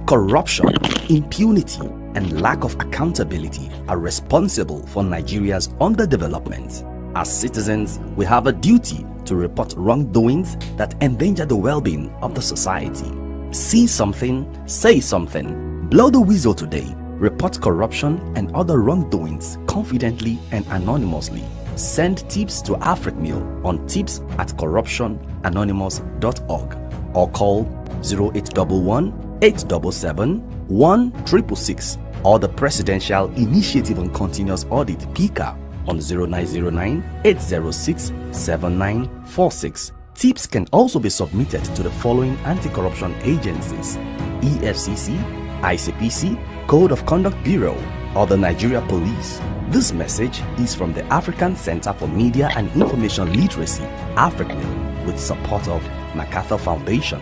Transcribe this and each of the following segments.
Corruption, impunity, and lack of accountability are responsible for Nigeria's underdevelopment. As citizens, we have a duty to report wrongdoings that endanger the well-being of the society. See something, say something. Blow the whistle today. Report corruption and other wrongdoings confidently and anonymously. Send tips to AfricMail on tips@corruptionanonymous.org or call 0811 877 1666 or the Presidential Initiative on Continuous Audit (PICA) on 0909 806 7946. Tips can also be submitted to the following anti-corruption agencies: EFCC, ICPC, Code of Conduct Bureau, or the Nigeria Police. This message is from the African Center for Media and Information Literacy, AfricMail, with support of MacArthur Foundation.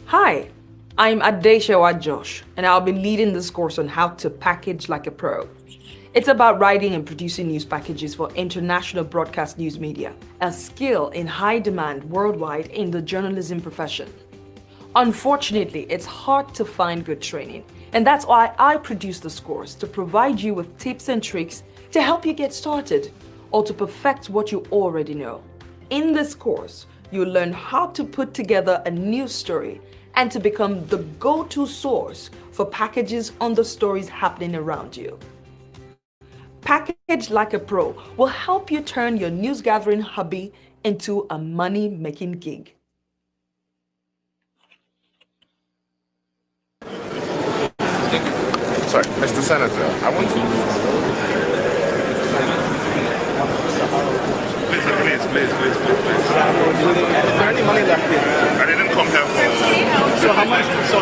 Hi, I'm Adeshewa Josh, and I'll be leading this course on how to package like a pro. It's about writing and producing news packages for international broadcast news media, a skill in high demand worldwide in the journalism profession. Unfortunately, it's hard to find good training, and that's why I produced this course to provide you with tips and tricks to help you get started or to perfect what you already know. In this course, you'll learn how to put together a news story and to become the go-to source for packages on the stories happening around you. Package Like a Pro will help you turn your news gathering hobby into a money-making gig. Sorry, Mr. Senator, I want to... Please. Is there any money left here? I didn't come here for... So how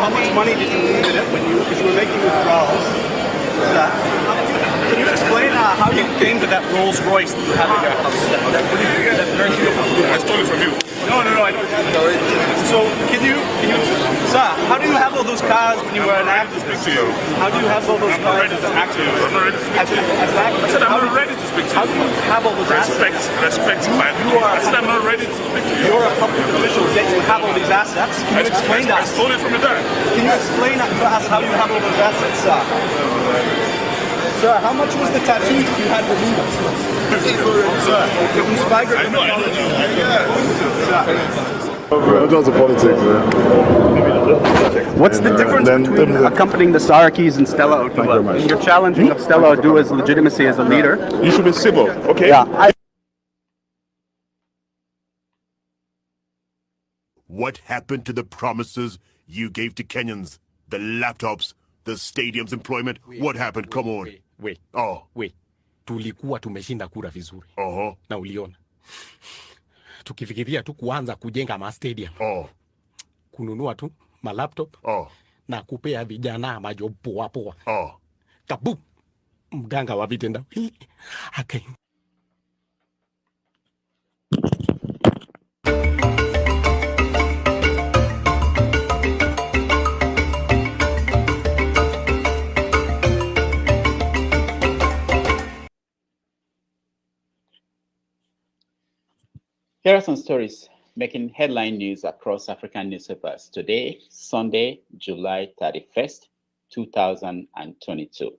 much money did you need in it because you were making withdrawals? Can you explain how you came to that Rolls Royce that you have in your house? I stole it from you. No, I don't. So can you, sir, how do you have all those cars when you were an actor? How do you have all those cars as an actor? I'm not ready to speak to you. I said I'm not ready to speak to you. How do you have all those assets? Respect, man. I said I'm not ready to speak to you. You're a public official, yet you have all these assets. Can you explain that? I stole it from your dad. Can you explain that to us how you have all those assets, sir? Sir, how much was the tattoos you had removed? Sir, I know. Those are politics. What's the difference between accompanying the Sarakis and Stella Oduah? And you're challenging of Stella Oduah's legitimacy as a leader. You should be civil, okay? Yeah. What happened to the promises you gave to Kenyans? The laptops, the stadiums, employment? What happened? Come on. Wait. Tulikuwa tumeshinda kura vizuri. Na uliona. Tukifikiria tu kuanza kujenga ma stadium. Kununua tu ma laptop. Na kupea vijana majob poa. Kabu. Mganga wa vitenda. Okay. Here are some stories making headline news across African newspapers today, Sunday, July 31st, 2022.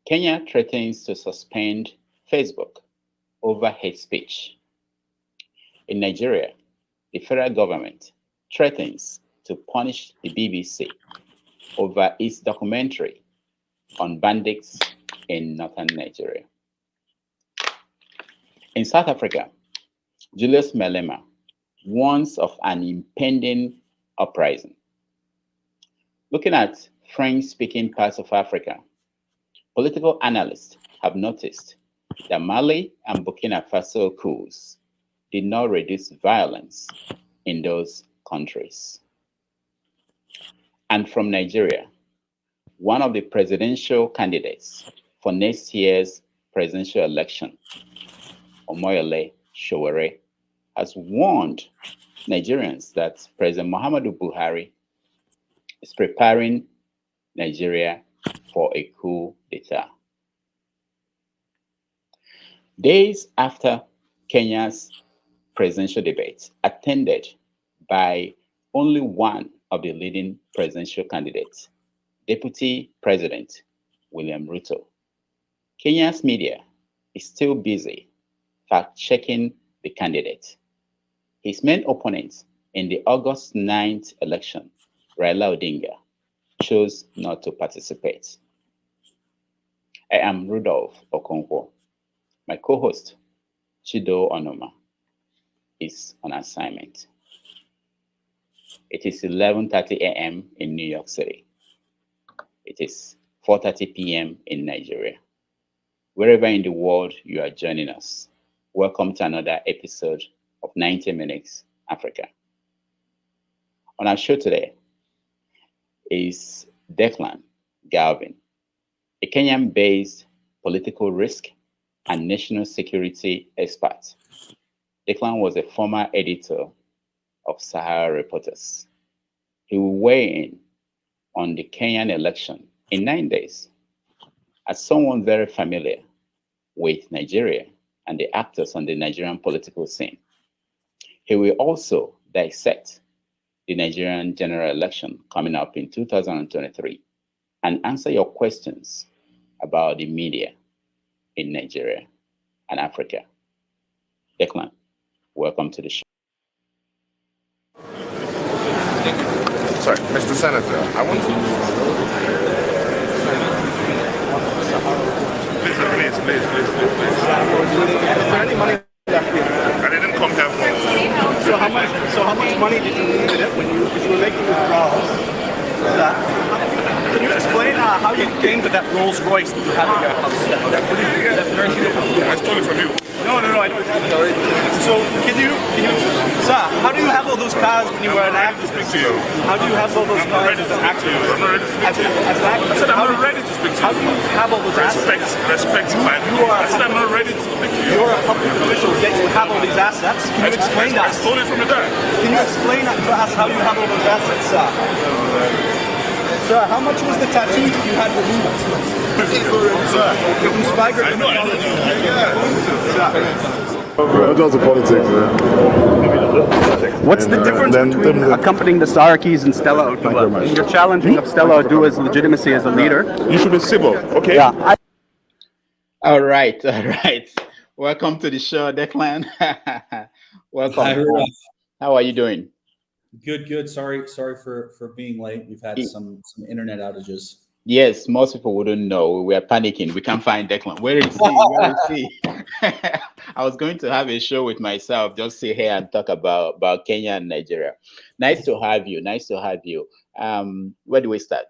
Kenya threatens to suspend Facebook over hate speech. In Nigeria, the federal government threatens to punish the BBC over its documentary on bandits in northern Nigeria. In South Africa, Julius Malema warns of an impending uprising. Looking at French-speaking parts of Africa, political analysts have noticed that Mali and Burkina Faso coups did not reduce violence in those countries. And from Nigeria, one of the presidential candidates for next year's presidential election, Omoyele Sowore, has warned Nigerians that President Muhammadu Buhari is preparing Nigeria for a coup d'etat. Days after Kenya's presidential debate, attended by only one of the leading presidential candidates, Deputy President William Ruto. Kenya's media is still busy fact-checking the candidate. His main opponent in the August 9th election, Raila Odinga, chose not to participate. I am Rudolph Okonkwo. My co-host, Chido Onoma, is on assignment. It is 11:30 a.m. in New York City. It is 4:30 p.m. in Nigeria. Wherever in the world you are joining us, welcome to another episode of 90 Minutes Africa. On our show today is Declan Galvin, a Kenyan-based political risk and national security expert. Declan was a former editor of SaharaReporters. He will weigh in on the Kenyan election in 9 days. As someone very familiar with Nigeria and the actors on the Nigerian political scene, he will also dissect the Nigerian general election coming up in 2023 and answer your questions about the media in Nigeria and Africa. Declan, welcome to the show. Sorry, Mr. Senator, I want to... Please. Is there any money left here? I didn't come here for... So how much money did you need in it when you were making withdrawals? Can you explain how you came to that Rolls Royce that you have in your house? I stole it from you. No. So sir, how do you have all those cars when you were an actor? Speak to you. How do you have all those I'm cars not ready to speak to you. I'm not ready to speak to you. as an actor? I said I'm not ready to speak to you. How do you have all those assets? Respect my... I said I'm not ready to speak to you. You're a public official, yet you have all these assets. Can you explain I that? stole it from your dad. Can you explain that to us how you have all those assets, sir? Sir, how much was the tattoo you had removed? Sir, I know. Those are politics, yeah. What's the difference between accompanying the Sarakis and Stella Odua? You're challenging of Stella Odua's legitimacy as a leader. You should be civil, okay? Yeah. All right. Welcome to the show, Declan. Welcome. Hi, Rudolph. How are you doing? Good. Sorry for being late. We've had some internet outages. Yes, most people wouldn't know. We are panicking. We can't find Declan. Where is he? I was going to have a show with myself, just sit here and talk about Kenya and Nigeria. Nice to have you. Where do we start?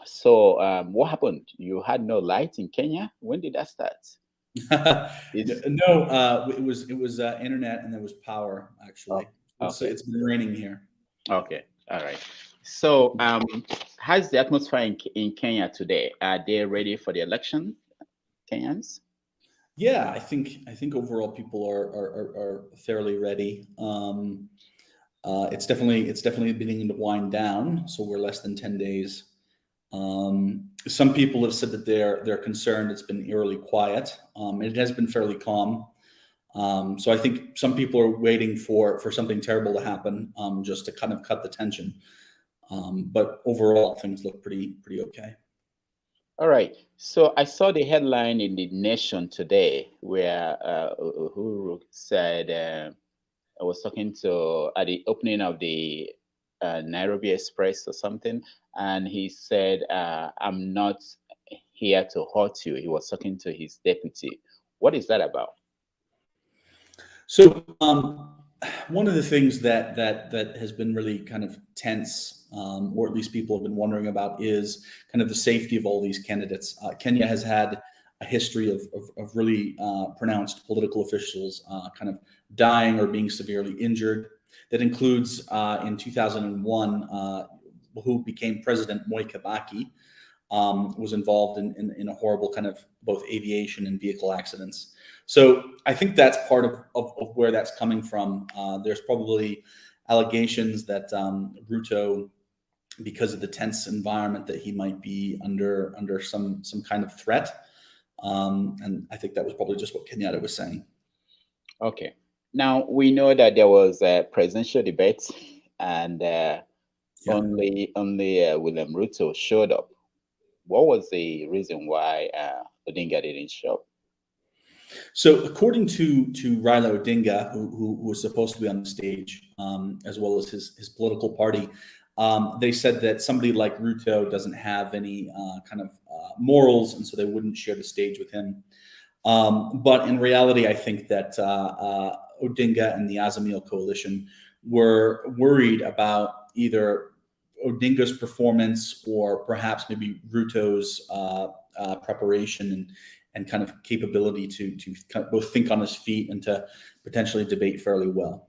So what happened? You had no light in Kenya? When did that start? No, it was internet and there was power, actually. Okay. It's been raining here. Okay. All right. So how's the atmosphere in Kenya today? Are they ready for the election, Kenyans? Yeah, I think overall people are fairly ready. It's definitely beginning to wind down. So we're less than 10 days. Some people have said that they're concerned. It's been eerily quiet. It has been fairly calm. So I think some people are waiting for something terrible to happen, just to kind of cut the tension. But overall, things look pretty okay. All right. So I saw the headline in the Nation today where Uhuru said, I was talking to at the opening of the Nairobi Express or something, and he said, "I'm not here to hurt you." He was talking to his deputy. What is that about? So one of the things that has been really kind of tense, or at least people have been wondering about, is kind of the safety of all these candidates. Kenya has had a history of really pronounced political officials kind of dying or being severely injured. That includes in 2001, who became President Moi Kibaki, was involved in a horrible kind of both aviation and vehicle accidents. So I think that's part of where that's coming from. There's probably allegations that Ruto, because of the tense environment, that he might be under some kind of threat. And I think that was probably just what Kenyatta was saying. Okay. Now, we know that there was a presidential debate only William Ruto showed up. What was the reason why Odinga didn't show up? So, according to Raila Odinga, who was supposed to be on the stage, as well as his political party, they said that somebody like Ruto doesn't have any morals, and so they wouldn't share the stage with him. But in reality, I think that Odinga and the Azamil coalition were worried about either Odinga's performance or perhaps maybe Ruto's preparation and kind of capability to kind of both think on his feet and to potentially debate fairly well.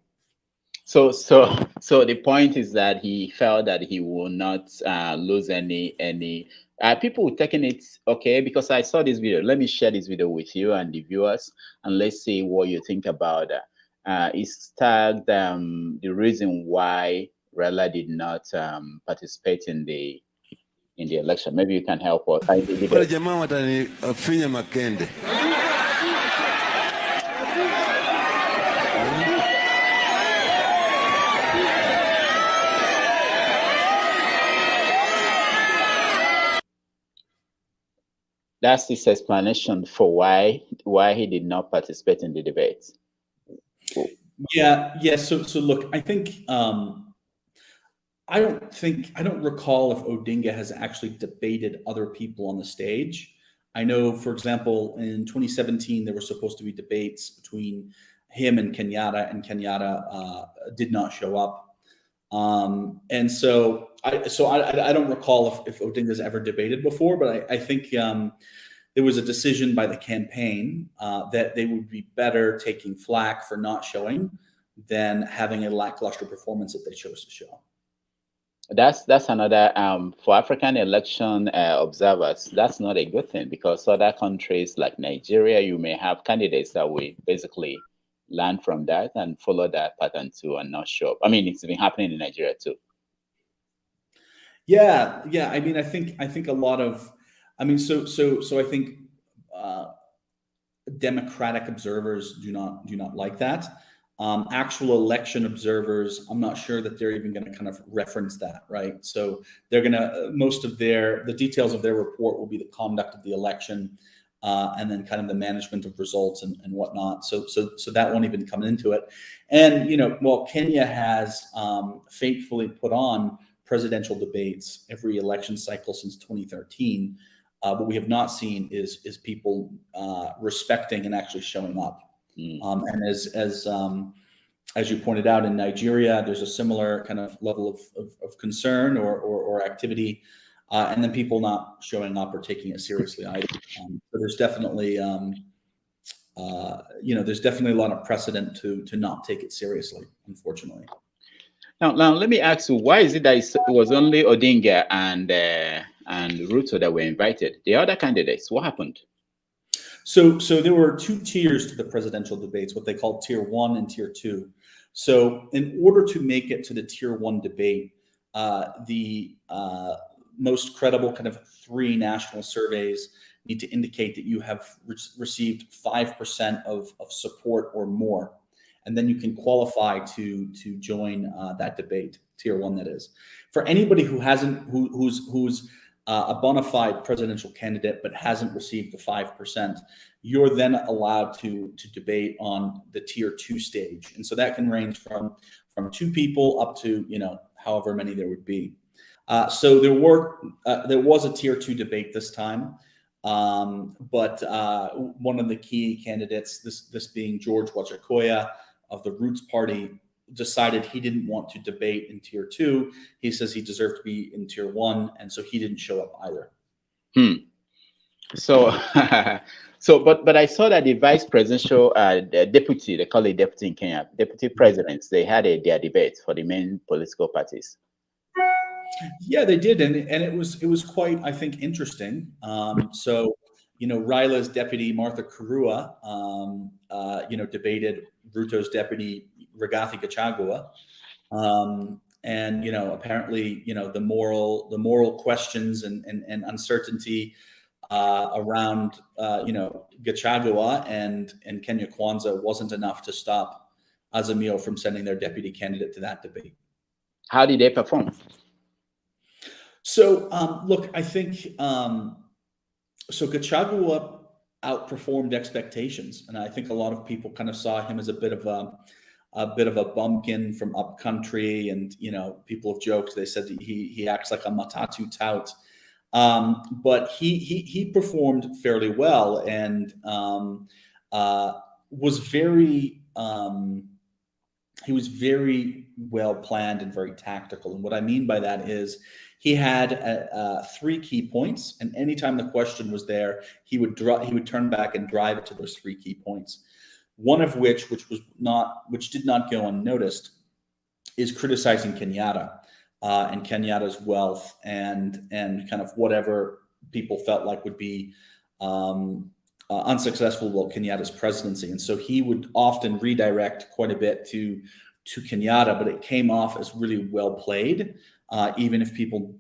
So the point is that he felt that he will not lose any. People taking it okay, because I saw this video. Let me share this video with you and the viewers, and let's see what you think about it. It's tagged the reason why Raila did not participate in the election. Maybe you can help us. That's his explanation for why he did not participate in the debate. Yeah. So look, I think I don't recall if Odinga has actually debated other people on the stage. I know, for example, in 2017 there were supposed to be debates between him and Kenyatta did not show up. And so I don't recall if Odinga's ever debated before, but I think there was a decision by the campaign that they would be better taking flack for not showing than having a lackluster performance if they chose to show. That's another for African election observers. That's not a good thing, because other countries like Nigeria, you may have candidates that will basically learn from that and follow that pattern too and not show up. I mean, it's been happening in Nigeria too. Yeah. I mean, I think a lot of, I mean, so I think democratic observers do not like that. Actual election observers, I'm not sure that they're even going to kind of reference that, right? So they're going to, most of the details of their report will be the conduct of the election, and then kind of the management of results and whatnot. So that won't even come into it. And, while Kenya has faithfully put on presidential debates every election cycle since 2013, what we have not seen is people respecting and actually showing up. And as you pointed out, in Nigeria, there's a similar kind of level of concern or activity, and then people not showing up or taking it seriously either. So there's definitely, there's definitely a lot of precedent to not take it seriously, unfortunately. Now let me ask you, why is it that it was only Odinga and Ruto that were invited? The other candidates, what happened? So there were two tiers to the presidential debates, what they call tier 1 and tier 2. So in order to make it to the tier 1 debate, the most credible kind of 3 national surveys need to indicate that you have received 5% of support or more. And then you can qualify to join that debate, tier 1 that is. For anybody who who's a bona fide presidential candidate but hasn't received the 5%, you're then allowed to debate on the tier 2 stage. And so that can range from 2 people up to however many there would be. So there was a tier 2 debate this time, but one of the key candidates, this being George Wajakoya of the Roots Party, decided he didn't want to debate in tier 2. He says he deserved to be in tier 1, and so he didn't show up either. So but I saw that the vice presidential deputy, they call it deputy in Kenya, deputy presidents, they had their debate for the main political parties. Yeah, they did, and it was quite, I think, interesting. So Raila's deputy Martha Karua, debated Ruto's deputy Rigathi Gachagua, and apparently the moral questions and uncertainty around Gachagua and Kenya Kwanza wasn't enough to stop Azamil from sending their deputy candidate to that debate. How did they perform? So, look, I think so. Gachagua outperformed expectations, and I think a lot of people kind of saw him as a bit of a bumpkin from upcountry, and people have joked. They said he acts like a Matatu tout, but he performed fairly well and was very he was very well planned and very tactical. And what I mean by that is he had 3 key points, and anytime the question was there, he would turn back and drive it to those 3 key points. One of which did not go unnoticed, is criticizing Kenyatta and Kenyatta's wealth and kind of whatever people felt like would be unsuccessful about Kenyatta's presidency. And so he would often redirect quite a bit to Kenyatta, but it came off as really well played, even if people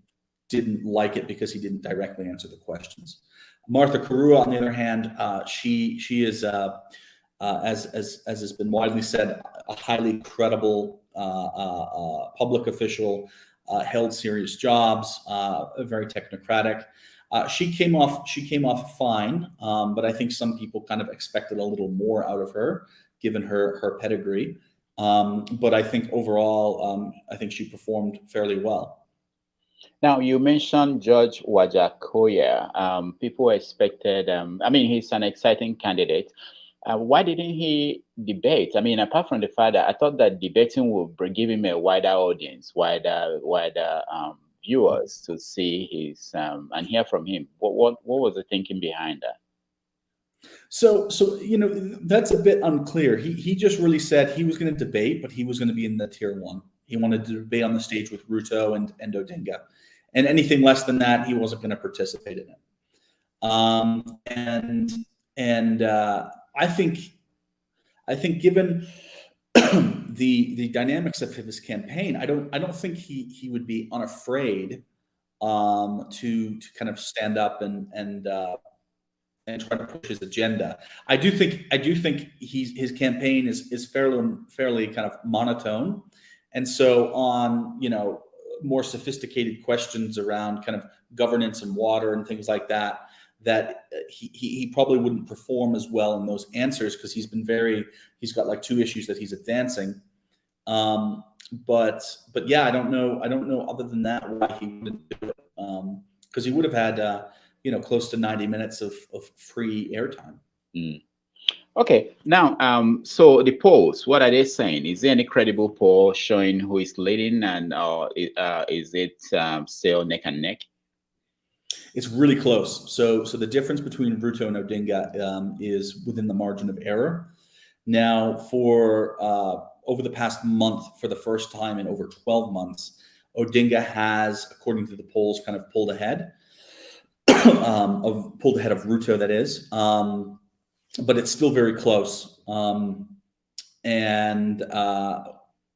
didn't like it because he didn't directly answer the questions. Martha Karua, on the other hand, she is as has been widely said, a highly credible public official, held serious jobs, very technocratic. She came off fine, but I think some people kind of expected a little more out of her, given her pedigree. But I think overall, I think she performed fairly well. Now, you mentioned George Wajakoya. People expected, he's an exciting candidate. Why didn't he debate? I mean, apart from the fact that I thought that debating would give him a wider audience, wider viewers to see his and hear from him. What was the thinking behind that? So that's a bit unclear. He just really said he was going to debate, but he was going to be in the tier 1. He wanted to debate on the stage with Ruto and Odinga, and anything less than that, he wasn't going to participate in it. I think given the dynamics of his campaign, I don't think he would be unafraid to kind of stand up and try to push his agenda. I do think his campaign is fairly kind of monotone, and so on more sophisticated questions around kind of governance and water and things like that, he probably wouldn't perform as well in those answers, because he's got like 2 issues that he's advancing. But yeah, I don't know other than that why he wouldn't do it, because he would have had close to 90 minutes of free airtime. Okay, now so the polls, what are they saying? Is there any credible poll showing who is leading, and is it still neck and neck? It's really close. So the difference between Ruto and Odinga is within the margin of error. Now, for over the past month, for the first time in over 12 months, Odinga has, according to the polls, kind of pulled ahead of Ruto, that is. But it's still very close. And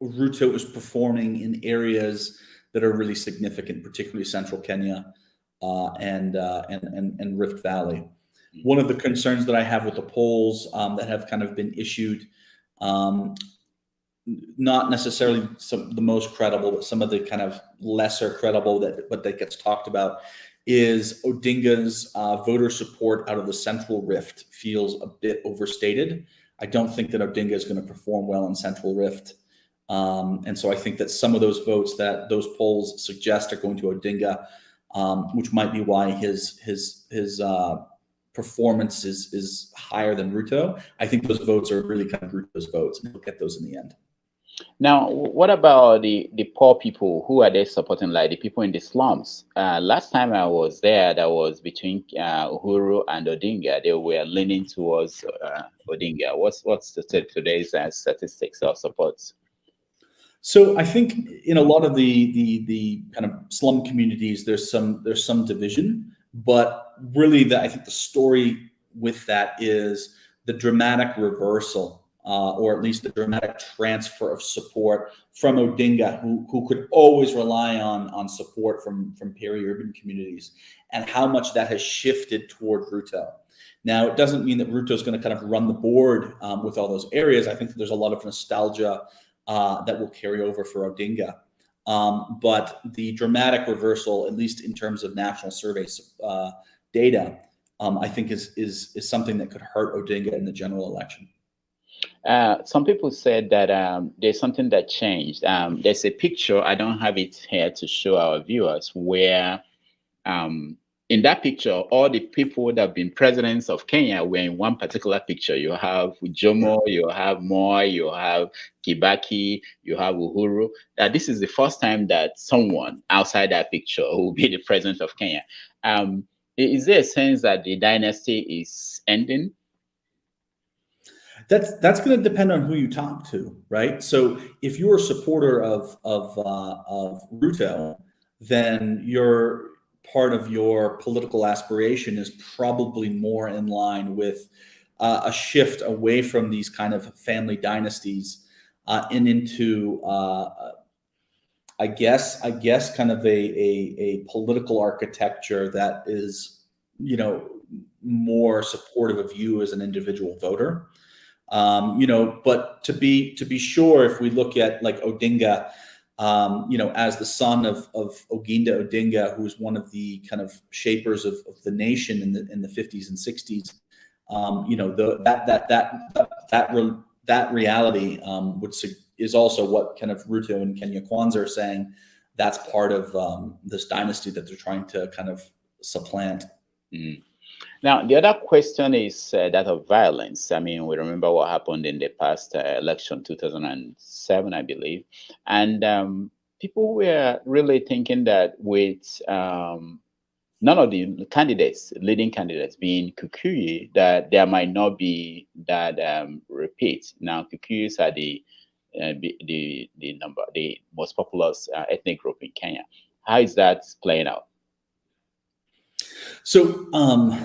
Ruto is performing in areas that are really significant, particularly central Kenya and Rift Valley. One of the concerns that I have with the polls that have kind of been issued, not necessarily the most credible, but some of the kind of lesser credible that gets talked about, is Odinga's voter support out of the Central Rift feels a bit overstated. I don't think that Odinga is going to perform well in Central Rift. And so I think that some of those votes that those polls suggest are going to Odinga, which might be why his performance is higher than Ruto. I think those votes are really kind of Ruto's votes, and he'll get those in the end. Now, what about the poor people? Who are they supporting? Like the people in the slums? Last time I was there, that was between Uhuru and Odinga. They were leaning towards Odinga. What's today's statistics or supports? So I think in a lot of the kind of slum communities, there's some division, but really I think the story with that is the dramatic reversal, or at least the dramatic transfer of support from Odinga, who could always rely on support from peri-urban communities, and how much that has shifted toward Ruto. Now, it doesn't mean that Ruto is going to kind of run the board with all those areas. I think that there's a lot of nostalgia that will carry over for Odinga. But the dramatic reversal, at least in terms of national survey data, I think is something that could hurt Odinga in the general election. Some people said that there's something that changed. There's a picture, I don't have it here to show our viewers, where in that picture, all the people that have been presidents of Kenya were in one particular picture. You have Jomo, you have Moi, you have Kibaki, you have Uhuru. This is the first time that someone outside that picture will be the president of Kenya. Is there a sense that the dynasty is ending? That's going to depend on who you talk to, right? So if you're a supporter of Ruto, then part of your political aspiration is probably more in line with a shift away from these kind of family dynasties and into, I guess, kind of a political architecture that is, more supportive of you as an individual voter. But to be sure, if we look at like Odinga, as the son of Oginda Odinga, who was one of the kind of shapers of the nation in the 50s and 60s, that reality is also what kind of Ruto and Kenya Kwanza are saying. That's part of this dynasty that they're trying to kind of supplant. Mm. Now, the other question is that of violence. I mean, we remember what happened in the past election, 2007, I believe. And people were really thinking that with none of the candidates, leading candidates being Kikuyu, that there might not be that repeat. Now, Kikuyus are the most populous ethnic group in Kenya. How is that playing out? So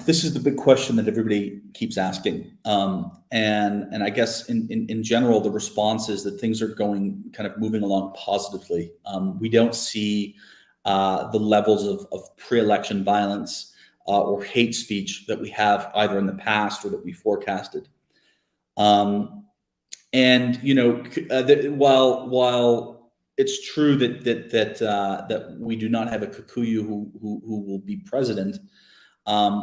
this is the big question that everybody keeps asking, and I guess in general the response is that things are kind of moving along positively. We don't see the levels of pre-election violence or hate speech that we have either in the past or that we forecasted. And while it's true that we do not have a Kikuyu who will be president,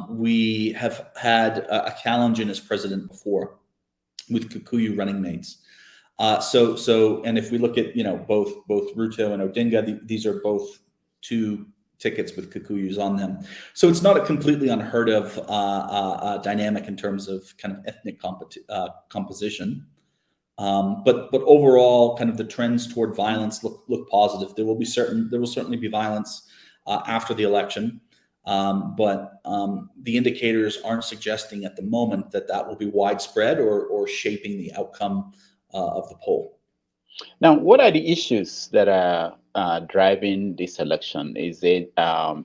we have had a Kalenjin as president before, with Kikuyu running mates. And if we look at both Ruto and Odinga, these are both two tickets with Kikuyus on them. So it's not a completely unheard of dynamic in terms of kind of ethnic composition. But overall, kind of the trends toward violence look positive. There will certainly be violence after the election, but the indicators aren't suggesting at the moment that will be widespread or shaping the outcome of the poll. Now, what are the issues that are driving this election? Is it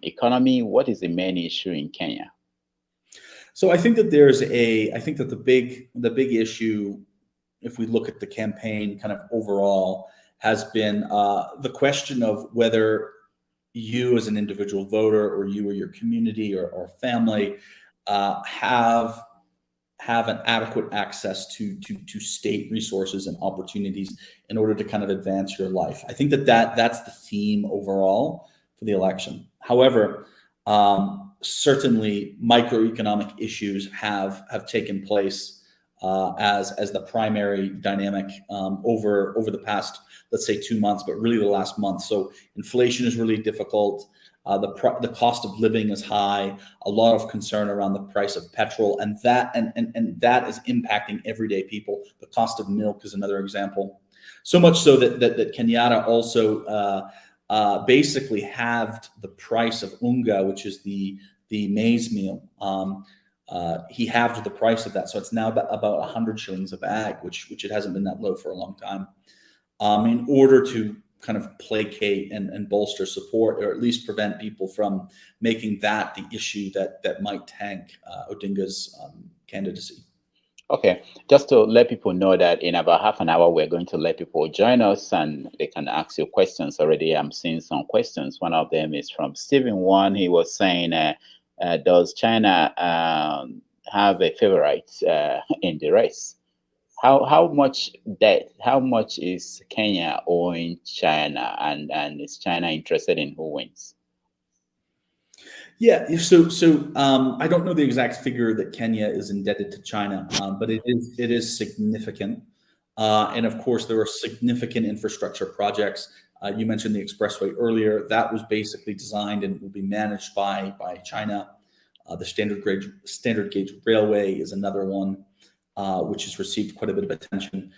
economy? What is the main issue in Kenya? So I think that the big issue, if we look at the campaign kind of overall, has been the question of whether you as an individual voter or you or your community or family have an adequate access to state resources and opportunities in order to kind of advance your life. I think that's the theme overall for the election. However, certainly microeconomic issues have taken place as the primary dynamic over the past, let's say, 2 months, but really the last month. So inflation is really difficult. The cost of living is high. A lot of concern around the price of petrol, and that is impacting everyday people. The cost of milk is another example. So much so that Kenyatta also basically halved the price of unga, which is the maize meal. He halved the price of that, so it's now about 100 shillings a bag, which it hasn't been that low for a long time. In order to kind of placate and bolster support, or at least prevent people from making that the issue that might tank Odinga's candidacy. Okay, just to let people know that in about half an hour, we're going to let people join us and they can ask you questions. Already I'm seeing some questions. One of them is from Stephen One. He was saying, does China have a favorite in the race? How much debt? How much is Kenya owing China, and is China interested in who wins? Yeah, so I don't know the exact figure that Kenya is indebted to China, but it is significant, and of course there are significant infrastructure projects. You mentioned the expressway earlier. That was basically designed and will be managed by China. The standard gauge railway is another one, which has received quite a bit of attention.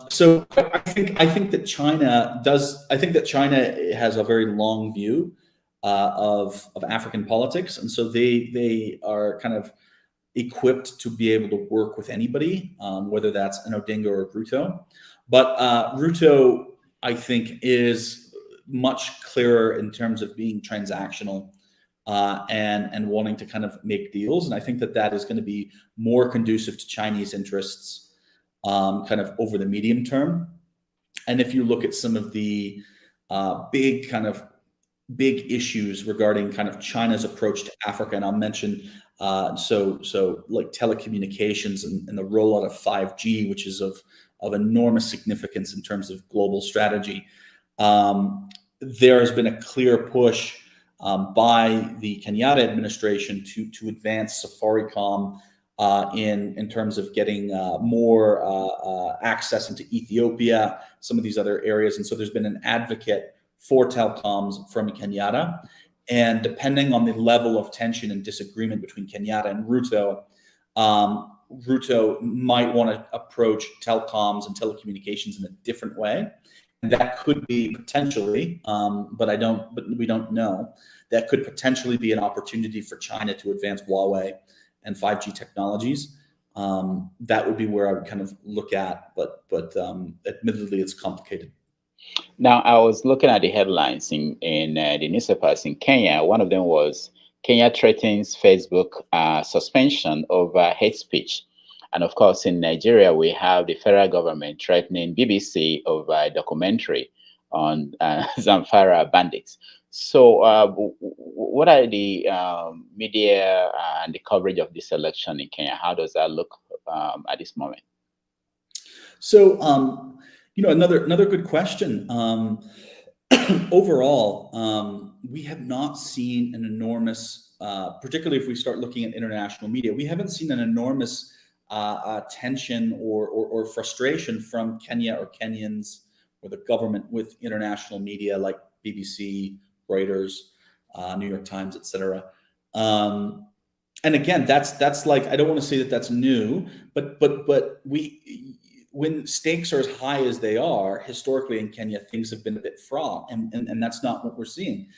So I think that China does. I think that China has a very long view of African politics, and so they are kind of equipped to be able to work with anybody, whether that's an Odinga or Ruto. But Ruto, I think, is much clearer in terms of being transactional and wanting to kind of make deals, and I think that is going to be more conducive to Chinese interests, kind of over the medium term. And if you look at some of the big issues regarding kind of China's approach to Africa, and I'll mention so like telecommunications and the rollout of 5G, which is of enormous significance in terms of global strategy. There has been a clear push by the Kenyatta administration to advance Safaricom in terms of getting more access into Ethiopia, some of these other areas, and so there's been an advocate for telecoms from Kenyatta. And depending on the level of tension and disagreement between Kenyatta and Ruto, Ruto might want to approach telecoms and telecommunications in a different way. And that could be potentially, but we don't know, that could potentially be an opportunity for China to advance Huawei and 5G technologies. That would be where I would kind of look at, but admittedly, it's complicated. Now, I was looking at the headlines in the newspapers in Kenya. One of them was Kenya threatens Facebook suspension over hate speech. And of course, in Nigeria, we have the federal government threatening BBC over a documentary on Zamfara bandits. So what are the media and the coverage of this election in Kenya? How does that look at this moment? So, another good question. Overall, we have not seen an enormous, particularly if we start looking at international media, we haven't seen an enormous tension or frustration from Kenya or Kenyans or the government with international media like BBC, Reuters, New York Times, etc. And again, that's like, I don't want to say that that's new, but when stakes are as high as they are, historically in Kenya, things have been a bit fraught, and that's not what we're seeing.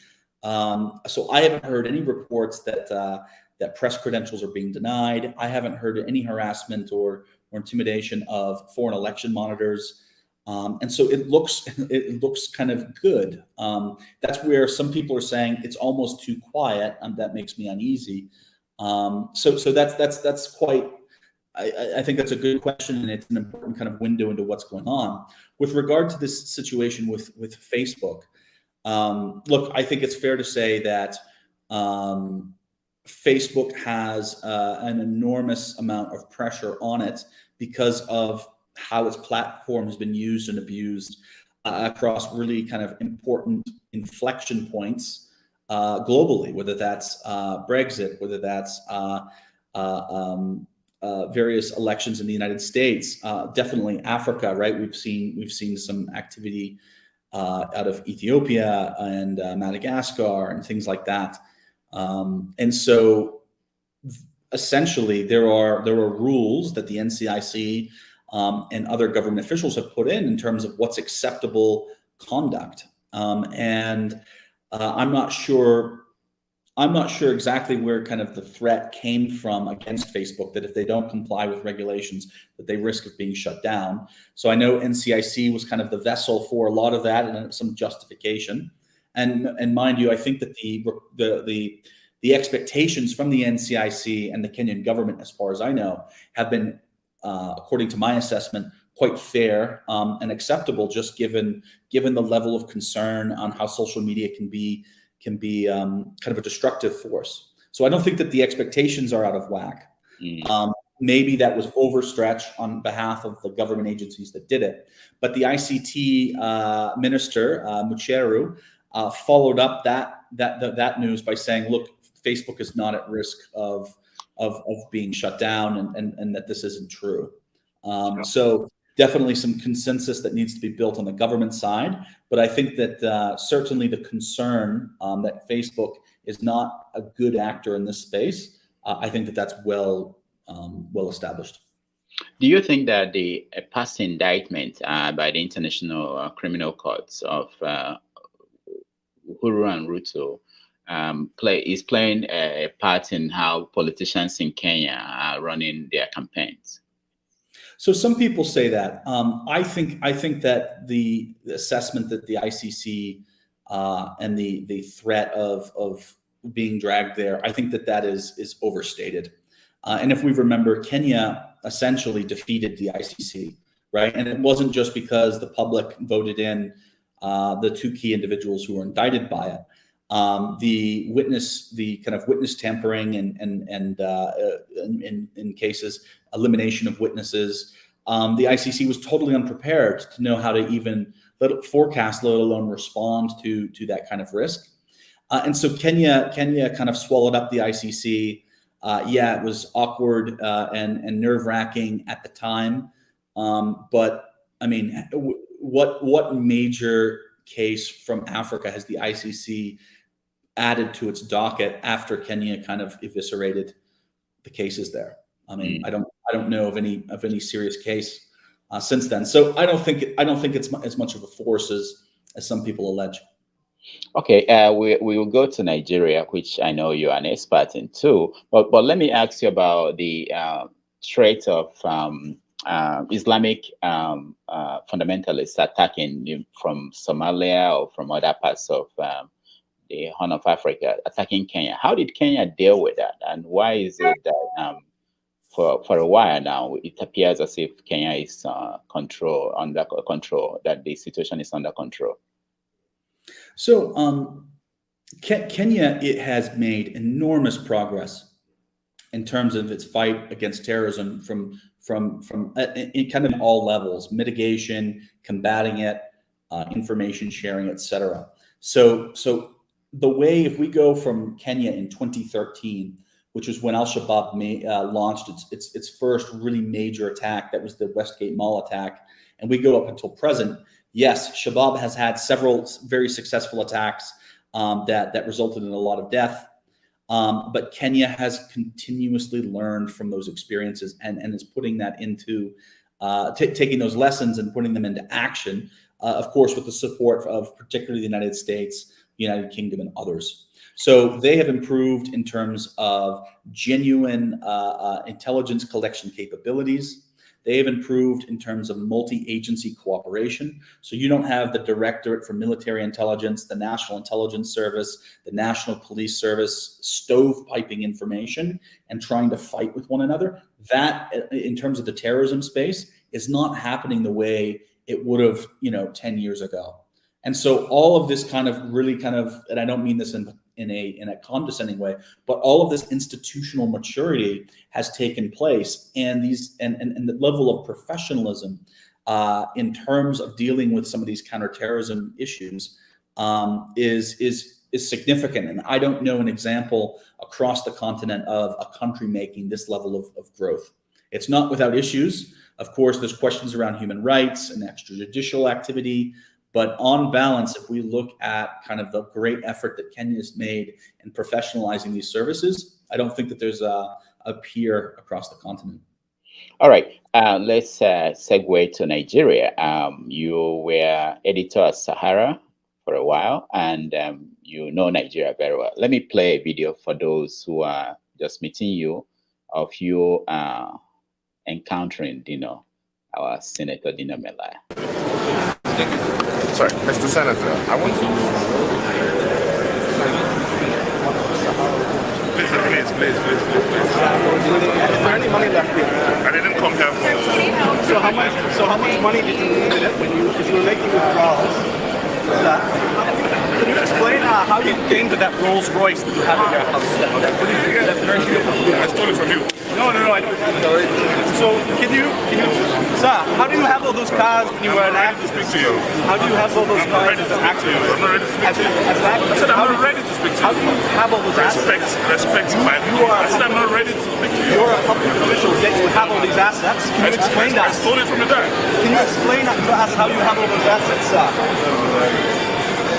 So I haven't heard any reports that press credentials are being denied. I haven't heard any harassment or intimidation of foreign election monitors. And so it looks kind of good. That's where some people are saying it's almost too quiet, and that makes me uneasy. So that's quite. I think that's a good question, and it's an important kind of window into what's going on with regard to this situation with Facebook. Look, I think it's fair to say that Facebook has an enormous amount of pressure on it because of how its platform has been used and abused across really kind of important inflection points globally, whether that's Brexit, whether that's various elections in the United States, definitely Africa, right? We've seen some activity out of Ethiopia and Madagascar and things like that. And so essentially there are rules that the NCIC and other government officials have put in terms of what's acceptable conduct. And I'm not sure exactly where kind of the threat came from against Facebook, that if they don't comply with regulations, that they risk of being shut down. So I know NCIC was kind of the vessel for a lot of that and some justification. And mind you, I think that the expectations from the NCIC and the Kenyan government, as far as I know, have been, according to my assessment, quite fair and acceptable, just given the level of concern on how social media can be kind of a destructive force. So I don't think that the expectations are out of whack. maybe that was overstretched on behalf of the government agencies that did it. But the ICT minister, Mucheru, followed up that news by saying, look, Facebook is not at risk of being shut down, and that this isn't true. So definitely some consensus that needs to be built on the government side. But I think that certainly the concern that Facebook is not a good actor in this space, I think that that's well established. Do you think that the past indictment by the International Criminal Courts of Uhuru and Ruto is playing a part in how politicians in Kenya are running their campaigns? So some people say that. I think that the assessment that the ICC and the threat of being dragged there, I think that is overstated. And if we remember, Kenya essentially defeated the ICC, right? And it wasn't just because the public voted in the two key individuals who were indicted by it. The kind of witness tampering and in cases, elimination of witnesses. The ICC was totally unprepared to know how to even forecast, let alone respond to that kind of risk. And so Kenya kind of swallowed up the ICC. It was awkward and nerve-wracking at the time. But I mean, what major case from Africa has the ICC added to its docket after Kenya kind of eviscerated the cases there? I mean, I don't know of any serious case since then. So I don't think it's as much of a force as some people allege. Okay, we will go to Nigeria, which I know you're an expert in too. But let me ask you about the threat of Islamic fundamentalists attacking from Somalia or from other parts of the Horn of Africa, attacking Kenya. How did Kenya deal with that, and why is it that for a while now it appears as if Kenya is under control, that the situation is under control? So Kenya, it has made enormous progress in terms of its fight against terrorism from in kind of all levels: mitigation, combating it, information sharing, etc. So the way, if we go from Kenya in 2013, which was when Al-Shabaab launched its first really major attack, that was the Westgate Mall attack, and we go up until present. Yes, Shabaab has had several very successful attacks that resulted in a lot of death. But Kenya has continuously learned from those experiences and is putting that into taking those lessons and putting them into action, of course, with the support of particularly the United States, United Kingdom, and others. So they have improved in terms of genuine intelligence collection capabilities. They have improved in terms of multi-agency cooperation. So you don't have the Directorate for Military Intelligence, the National Intelligence Service, the National Police Service stovepiping information and trying to fight with one another. That, in terms of the terrorism space, is not happening the way it would have, 10 years ago. And so all of this kind of, and I don't mean this in a condescending way, but all of this institutional maturity has taken place, and the level of professionalism in terms of dealing with some of these counterterrorism issues is significant. And I don't know an example across the continent of a country making this level of growth. It's not without issues. Of course, there's questions around human rights and extrajudicial activity. But on balance, if we look at kind of the great effort that Kenya has made in professionalizing these services, I don't think that there's a peer across the continent. All right, let's segue to Nigeria. You were editor at Sahara for a while, and you know Nigeria very well. Let me play a video for those who are just meeting you of you encountering Dino, our Senator Dino Melaya. Sorry, Mr. Senator, I want to... Please. Is there any money left here? I didn't come here for... So how much money did you need if you were making withdrawals? Can you explain Sir, how did you get into that Rolls Royce that you have in your house? I stole it from you. No, I don't. So can you, sir, how do you have all those cars when you were an actor? To speak to you. How do you have all those cars as an actor? I'm not ready to speak to you. I said I'm not ready to speak to you. How do you have all those assets? Respect my. I said I'm not ready to speak to you. You're a public official, yet you have all these assets. Can you explain that? I stole it from your dad. Can you explain to us how you have all those assets, sir?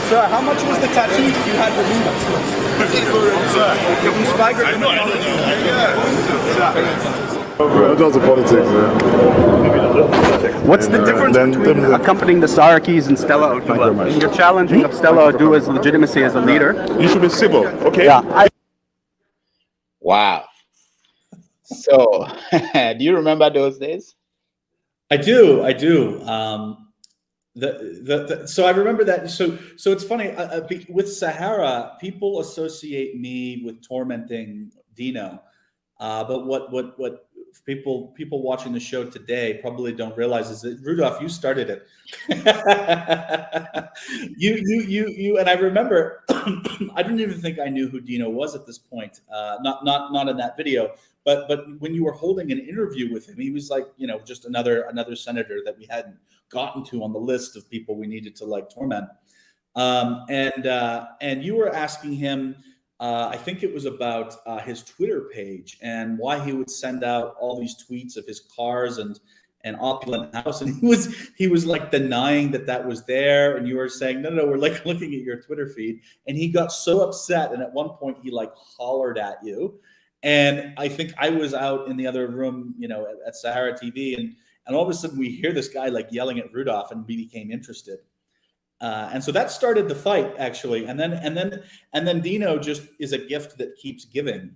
Sir, how much was the tattoo you had removed? Sir, I know. That's politics, yeah. What's the difference between accompanying the SaharaReporters and Stella Oduah? And your challenging of Stella Oduah's legitimacy as a leader. You should be civil, okay? Yeah. Wow. So, do you remember those days? I do. So I remember that. So it's funny with Sahara, people associate me with tormenting Dino, but what people watching the show today probably don't realize is that Rudolph, you started it. you and I remember I didn't even think I knew who Dino was at this point. Not in that video, but when you were holding an interview with him, he was like, just another senator that we hadn't gotten to on the list of people we needed to like torment. And you were asking him, I think it was about his Twitter page and why he would send out all these tweets of his cars and opulent house, and he was like denying that was there, and you were saying no, we're like looking at your Twitter feed, and he got so upset, and at one point he like hollered at you, and I think I was out in the other room, at Sahara TV, and all of a sudden we hear this guy like yelling at Rudolph, and we became interested. And so that started the fight, actually. And then Dino just is a gift that keeps giving.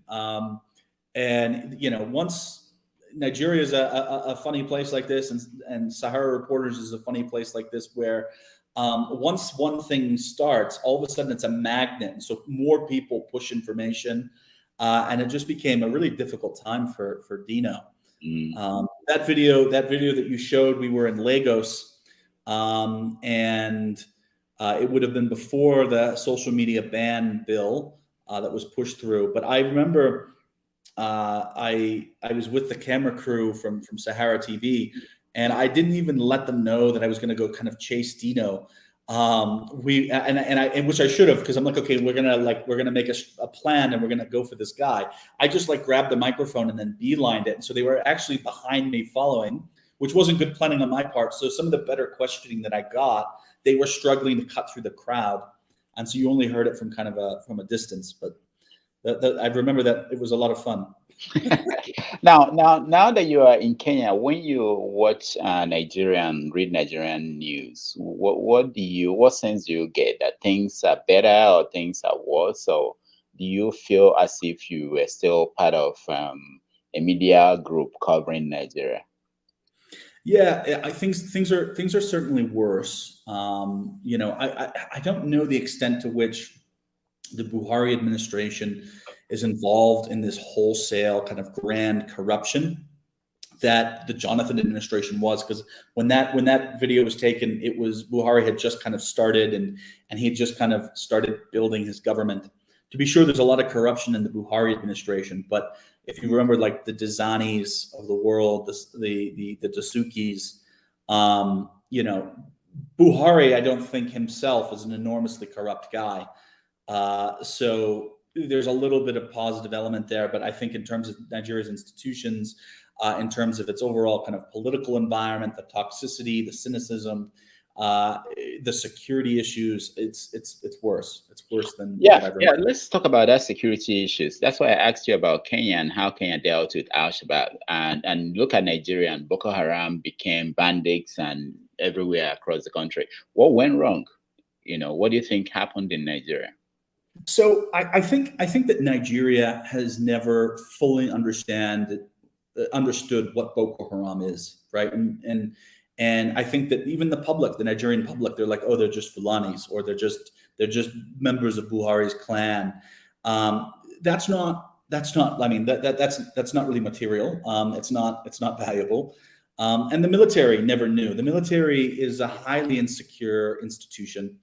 Once Nigeria is a funny place like this, and SaharaReporters is a funny place like this, where once one thing starts, all of a sudden it's a magnet. And so more people push information. And it just became a really difficult time for Dino. That video that you showed, we were in Lagos, and it would have been before the social media ban bill that was pushed through. But I remember I was with the camera crew from Sahara TV, and I didn't even let them know that I was going to go kind of chase Dino. Which I should have, because I'm like, okay, we're gonna make a plan, and we're gonna go for this guy. I just like grabbed the microphone and then beelined it, and so they were actually behind me following, which wasn't good planning on my part. So some of the better questioning that I got, they were struggling to cut through the crowd, and so you only heard it from kind of from a distance. But I remember that it was a lot of fun. Now that you are in Kenya, when you watch read Nigerian news, what sense do you get? That things are better or things are worse? Or do you feel as if you were still part of a media group covering Nigeria? Yeah, I think things are certainly worse. I don't know the extent to which the Buhari administration is involved in this wholesale kind of grand corruption that the Jonathan administration was, because when that video was taken, it was Buhari had just kind of started and he had just kind of started building his government. To be sure, there's a lot of corruption in the Buhari administration, but if you remember, like the Dizanis of the world, the Dasukis, Buhari, I don't think himself is an enormously corrupt guy. So there's a little bit of positive element there, but I think in terms of Nigeria's institutions, in terms of its overall kind of political environment, the toxicity, the cynicism, the security issues, it's worse. It's worse than Let's talk about that security issues. That's why I asked you about Kenya and how Kenya dealt with Al-Shabaab, and look at Nigeria, and Boko Haram became bandits and everywhere across the country. What went wrong? What do you think happened in Nigeria? So I think that Nigeria has never fully understood what Boko Haram is, right? And I think that even the Nigerian public, they're like, oh, they're just Fulanis, or they're just members of Buhari's clan. That's not really material. It's not valuable. And the military never knew. The military is a highly insecure institution.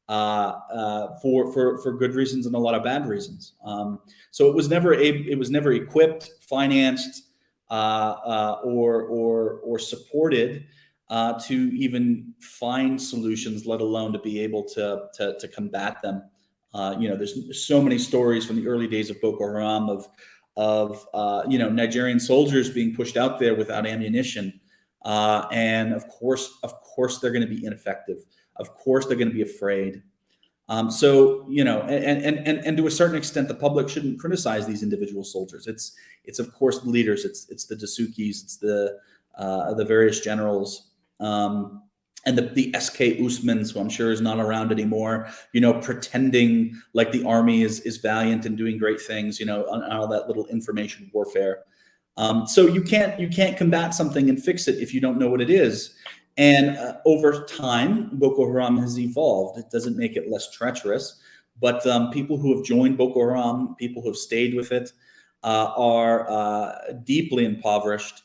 for good reasons and a lot of bad reasons. So it was never equipped, financed, or supported to even find solutions, let alone to be able to combat them. There's so many stories from the early days of Boko Haram of Nigerian soldiers being pushed out there without ammunition, and of course they're going to be ineffective. Of course they're going to be afraid. And to a certain extent, the public shouldn't criticize these individual soldiers. It's of course the leaders. It's the Dasukis. It's the various generals. And the SK Usmans, who I'm sure is not around anymore, pretending like the army is valiant and doing great things, on all that little information warfare. So you can't combat something and fix it if you don't know what it is. And over time, Boko Haram has evolved. It doesn't make it less treacherous, but people who have joined Boko Haram, people who have stayed with it, are deeply impoverished,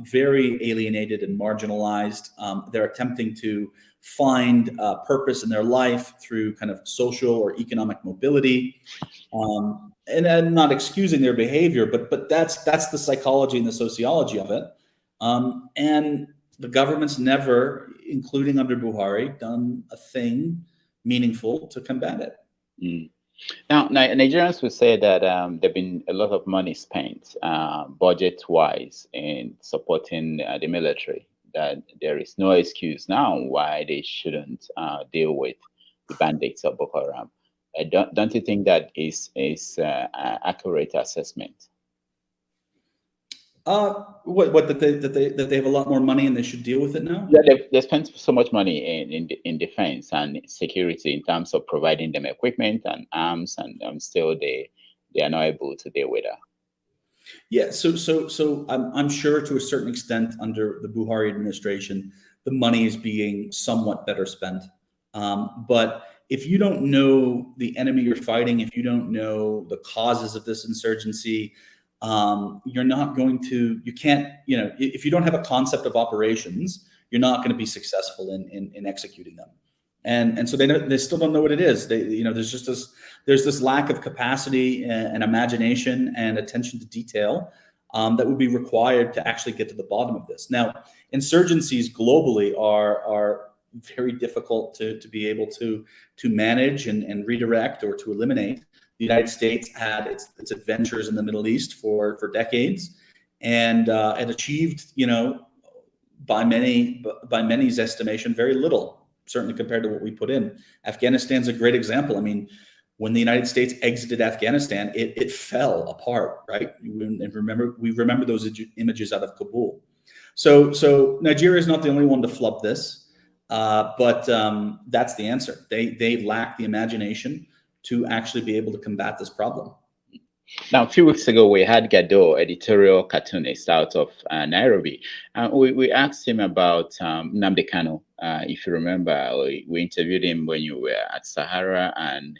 very alienated and marginalized. They're attempting to find purpose in their life through kind of social or economic mobility. And I'm not excusing their behavior, but that's the psychology and the sociology of it. And the government's never, including under Buhari, done a thing meaningful to combat it. Mm. Now, Nigerians would say that there've been a lot of money spent budget-wise in supporting the military, that there is no excuse now why they shouldn't deal with the bandits of Boko Haram. Don't you think that is accurate assessment? That they have a lot more money and they should deal with it now? Yeah, they spent so much money in defense and security in terms of providing them equipment and arms, and still they are not able to deal with that. Yeah, so I'm sure to a certain extent under the Buhari administration, the money is being somewhat better spent. But if you don't know the enemy you're fighting, if you don't know the causes of this insurgency, you're not going to, if you don't have a concept of operations, you're not going to be successful in executing them. And so they still don't know what it is. There's this lack of capacity and imagination and attention to detail that would be required to actually get to the bottom of this. Now, insurgencies globally are very difficult to be able to manage and redirect or to eliminate. The United States had its adventures in the Middle East for decades, and achieved, by many's estimation, very little, certainly compared to what we put in. Afghanistan's a great example. I mean, when the United States exited Afghanistan, it fell apart, right? We remember those images out of Kabul. So Nigeria is not the only one to flub this, but that's the answer. They lack the imagination to actually be able to combat this problem. Now, a few weeks ago, we had Gado, editorial cartoonist out of Nairobi. We asked him about Nnamdi Kanu. If you remember, we interviewed him when you were at Sahara, and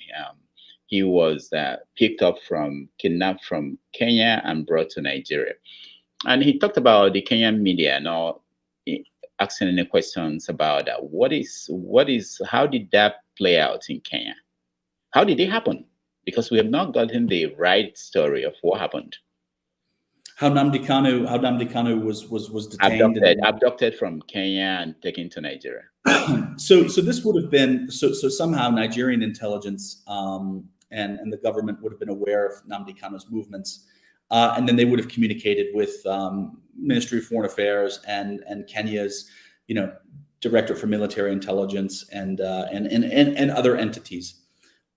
he was kidnapped from Kenya and brought to Nigeria. And he talked about the Kenyan media, not asking any questions about that. How did that play out in Kenya? How did it happen? Because we have not gotten the right story of what happened. How Nnamdi Kanu was detained, abducted from Kenya and taken to Nigeria. So this would have been so somehow Nigerian intelligence and the government would have been aware of Nnamdi Kanu's movements, and then they would have communicated with Ministry of Foreign Affairs and Kenya's Director for Military Intelligence and other entities.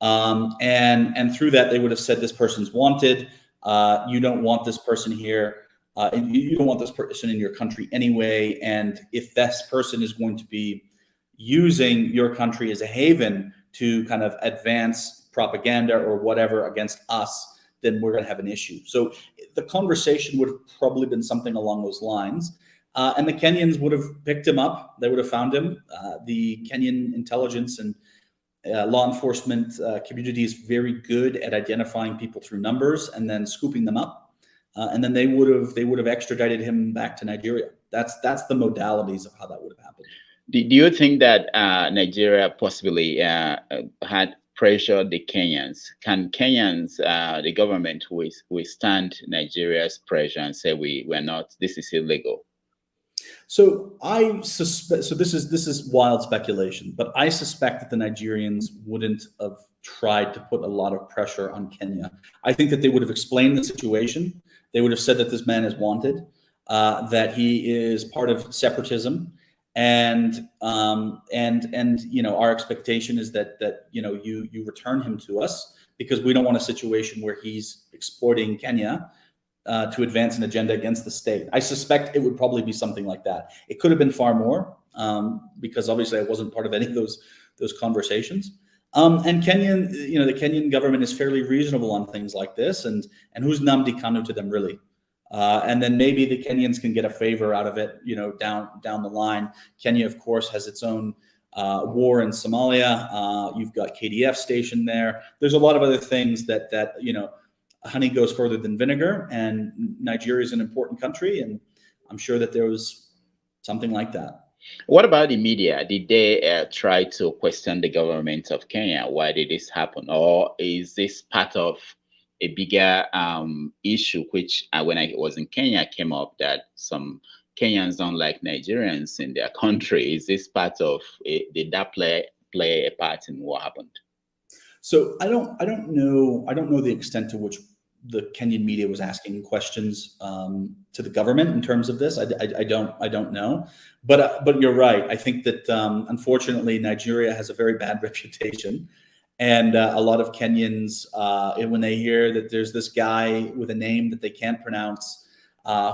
And through that, they would have said, this person's wanted. You don't want this person here. You don't want this person in your country anyway. And if this person is going to be using your country as a haven to kind of advance propaganda or whatever against us, then we're going to have an issue. So the conversation would have probably been something along those lines. And the Kenyans would have picked him up. They would have found him. The Kenyan intelligence and law enforcement community is very good at identifying people through numbers and then scooping them up, and then they would have extradited him back to Nigeria. That's the modalities of how that would have happened. Do you think that Nigeria possibly had pressured the Kenyans? Can Kenyans, the government, withstand Nigeria's pressure and say we're not? This is illegal. So I suspect. So this is wild speculation, but I suspect that the Nigerians wouldn't have tried to put a lot of pressure on Kenya. I think that they would have explained the situation. They would have said that this man is wanted, that he is part of separatism, and you know, our expectation is that you know, you return him to us, because we don't want a situation where he's exploiting Kenya to advance an agenda against the state. I suspect it would probably be something like that. It could have been far more, because obviously I wasn't part of any of those conversations. And Kenyan, you know, the Kenyan government is fairly reasonable on things like this, and who's Nnamdi Kanu to them, really? And then maybe the Kenyans can get a favor out of it, you know, down the line. Kenya, of course, has its own war in Somalia. You've got KDF stationed there. There's a lot of other things that you know, honey goes further than vinegar, and Nigeria is an important country, and I'm sure that there was something like that. What about the media? Did they try to question the government of Kenya? Why did this happen? Or is this part of a bigger issue, which when I was in Kenya came up, that some Kenyans don't like Nigerians in their country? Is this part of did that play a part in what happened? So I don't know the extent to which the Kenyan media was asking questions to the government in terms of this. I don't know, but you're right. I think that unfortunately Nigeria has a very bad reputation, and a lot of Kenyans, when they hear that there's this guy with a name that they can't pronounce,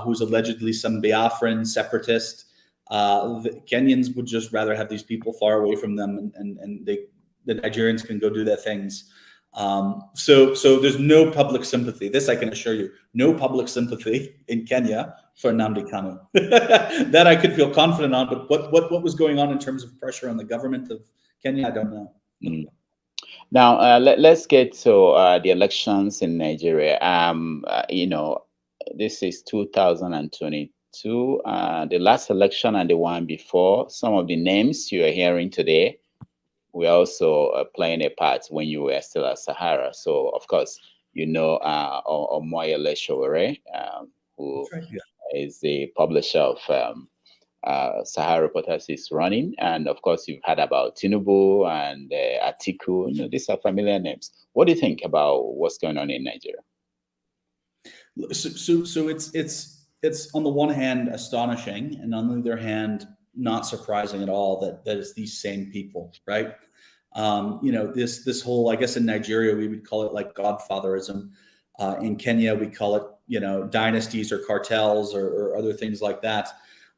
who's allegedly some Biafran separatist, the Kenyans would just rather have these people far away from them, and the Nigerians can go do their things. So there's no public sympathy. This I can assure you, no public sympathy in Kenya for Nnamdi Kanu. That I could feel confident on. But what was going on in terms of pressure on the government of Kenya, I don't know. Now let's get to the elections in Nigeria. You know, this is 2022. The last election and the one before. Some of the names you are hearing today were also playing a part when you were still at Sahara. So, of course, you know Omoyele Sowore, who is the publisher of SaharaReporters is running. And, of course, you've heard about Tinubu and Atiku. You know, these are familiar names. What do you think about what's going on in Nigeria? So it's on the one hand astonishing, and on the other hand not surprising at all that it's these same people, right? You know, this whole, I guess in Nigeria we would call it like godfatherism. In Kenya we call it, you know, dynasties or cartels or other things like that.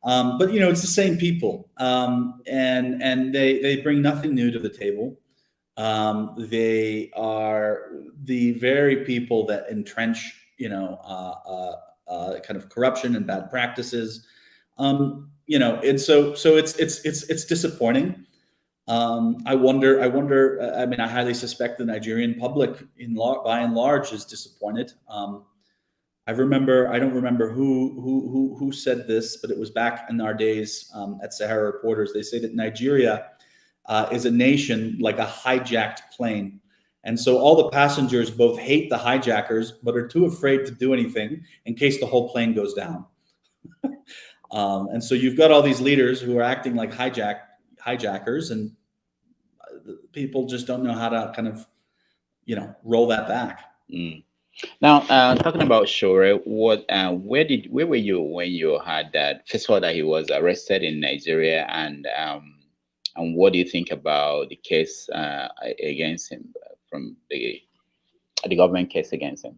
But you know, it's the same people, and they bring nothing new to the table. They are the very people that entrench, you know, kind of corruption and bad practices. You know, and so it's disappointing. I wonder. I mean, I highly suspect the Nigerian public, by and large, is disappointed. I don't remember who said this, but it was back in our days at SaharaReporters. They say that Nigeria is a nation like a hijacked plane. And so all the passengers both hate the hijackers, but are too afraid to do anything in case the whole plane goes down. And so you've got all these leaders who are acting like hijackers, and people just don't know how to kind of, you know, roll that back. Now, talking about Sowore, where were you when you had that? First of all, that he was arrested in Nigeria, and what do you think about the case against him, from the government case against him?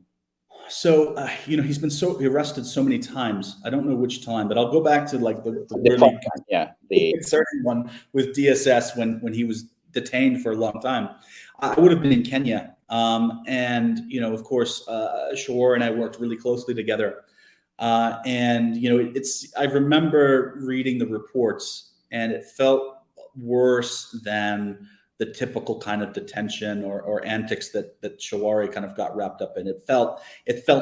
So, you know, he's been arrested so many times. I don't know which time, but I'll go back to like the really concerning one with DSS when he was detained for a long time. I would have been in Kenya. And, you know, of course, Sowore and I worked really closely together. And, you know, I remember reading the reports, and it felt worse than the typical kind of detention or antics that Sowore kind of got wrapped up in. It felt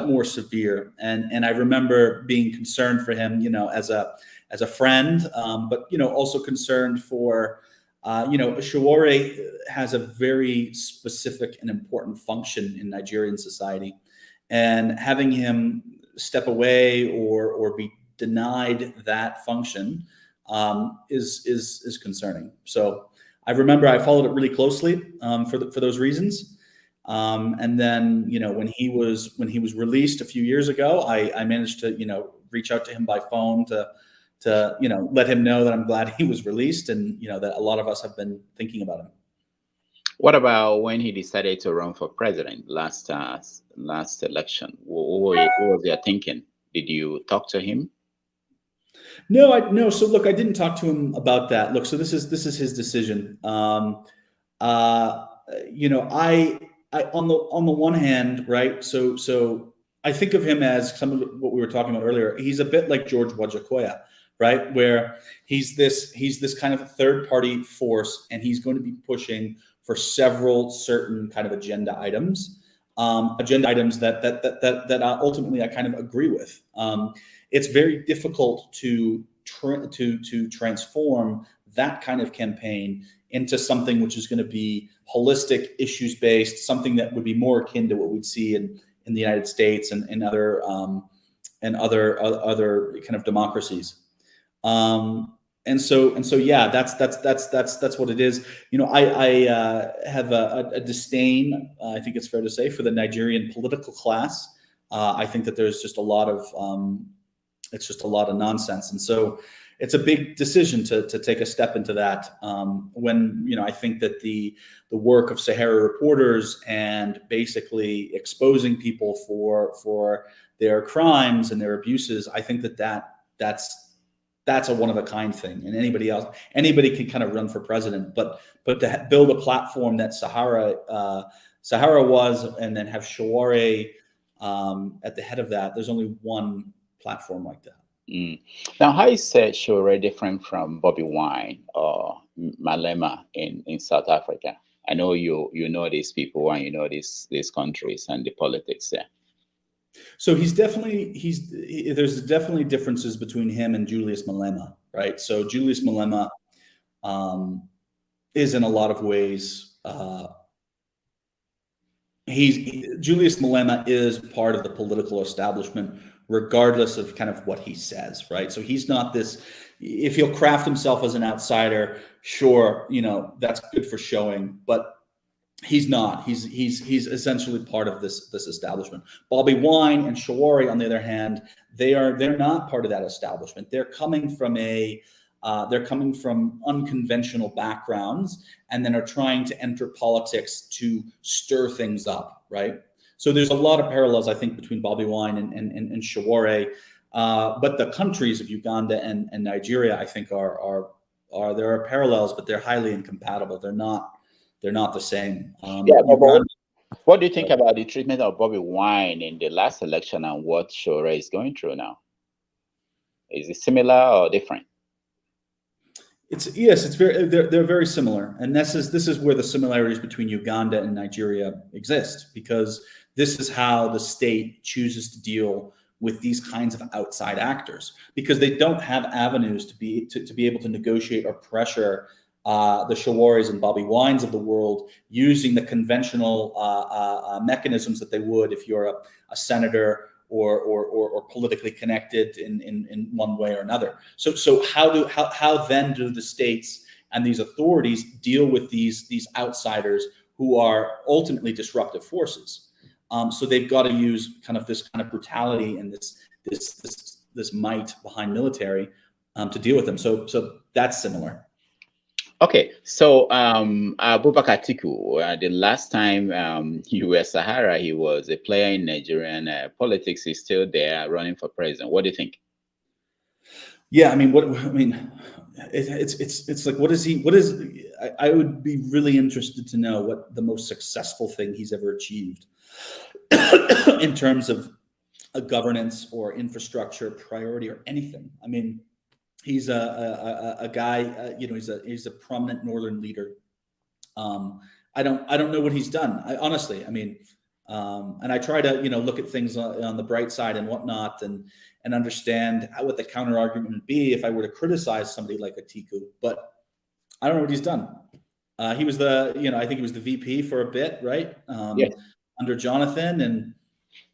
more severe. And I remember being concerned for him, you know, as a as a friend, but also concerned for Shawore has a very specific and important function in Nigerian society, and having him step away or be denied that function is concerning. So I remember I followed it really closely for those reasons. And then, when he was released a few years ago, I managed to, reach out to him by phone to let him know that I'm glad he was released, and, that a lot of us have been thinking about him. What about when he decided to run for president last election? What was your thinking? Did you talk to him? No. So look, I didn't talk to him about that. Look, so this is his decision. I on the one hand, right? So I think of him as some of what we were talking about earlier. He's a bit like George Wajakoya, right? Where he's this kind of third party force, and he's going to be pushing for several certain kind of agenda items that ultimately I kind of agree with. It's very difficult to transform that kind of campaign into something which is going to be holistic, issues based, something that would be more akin to what we'd see in the United States and other kind of democracies. And so yeah, that's what it is. I have a disdain, I think it's fair to say, for the Nigerian political class. I think that there's just a lot of nonsense, and so it's a big decision to take a step into that. When I think that the work of Sahara-Reporters and basically exposing people for their crimes and their abuses, I think that's a one of a kind thing, and anybody can kind of run for president, but to build a platform that Sahara was, and then have Shawore at the head of that, there's only one platform like that. Now, how is Shawore different from Bobby Wine or Malema in South Africa? I know you know these people and you know these countries and the politics there. So there's definitely differences between him and Julius Malema, right? So Julius Malema is in a lot of ways, Julius Malema is part of the political establishment, regardless of kind of what he says, right? So he's not this, if he'll craft himself as an outsider, sure, that's good for showing, but he's not. He's essentially part of this establishment. Bobby Wine and Shawore, on the other hand, they're not part of that establishment. They're coming from unconventional backgrounds, and then are trying to enter politics to stir things up, right? So there's a lot of parallels, I think, between Bobby Wine and Shawore, but the countries of Uganda and Nigeria, I think, there are parallels, but they're highly incompatible. They're not the same. What do you think about the treatment of Bobby Wine in the last election and what Shawore is going through now? Is it similar or different? They're very similar, and this is where the similarities between Uganda and Nigeria exist, because this is how the state chooses to deal with these kinds of outside actors, because they don't have avenues to be able to negotiate or pressure the Shawores and Bobby Wines of the world using the conventional mechanisms that they would if you're a senator or politically connected in one way or another. So how then do the states and these authorities deal with these outsiders who are ultimately disruptive forces? So they've got to use this kind of brutality and this might behind military to deal with them. So that's similar. Okay, so Abubakar Atiku, the last time you were Sahara, he was a player in Nigerian politics. He's still there running for president. What do you think? Yeah, it's like, what is he? I would be really interested to know what the most successful thing he's ever achieved in terms of a governance or infrastructure priority or anything. He's a guy, he's a prominent northern leader. I don't know what he's done. Honestly, And I try to, look at things on the bright side and whatnot, and understand what the counter argument would be if I were to criticize somebody like Atiku. But I don't know what he's done. He was I think he was the VP for a bit, right? Yes. Under Jonathan, and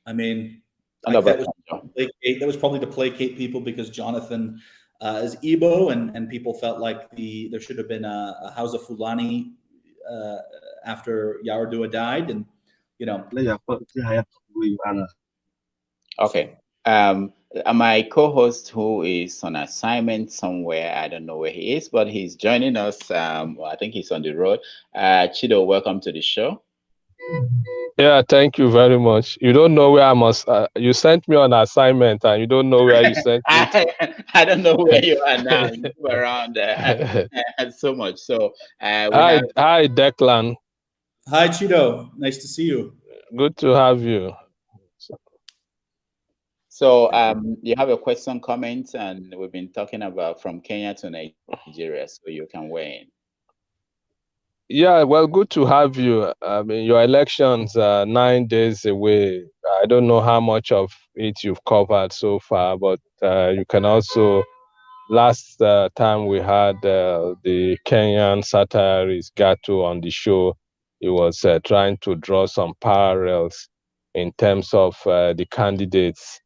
I mean, that was probably to placate people because Jonathan is Igbo, and people felt like there should have been a Hausa Fulani after Yaradua died, and Okay. My co-host, who is on assignment somewhere, I don't know where he is, but he's joining us. I think he's on the road. Chido, welcome to the show. Yeah, thank you very much. You don't know where I must. You sent me on assignment, and you don't know where you sent me. I don't know where you are now. You move around so much. So hi, Declan. Hi, Chido. Nice to see you. Good to have you. So you have a question, comment, and we've been talking about from Kenya to Nigeria, so you can weigh in. Yeah, well, good to have you. I mean, your elections are 9 days away. I don't know how much of it you've covered so far, but you can also, last time we had the Kenyan satirist Gato on the show, he was trying to draw some parallels in terms of the candidates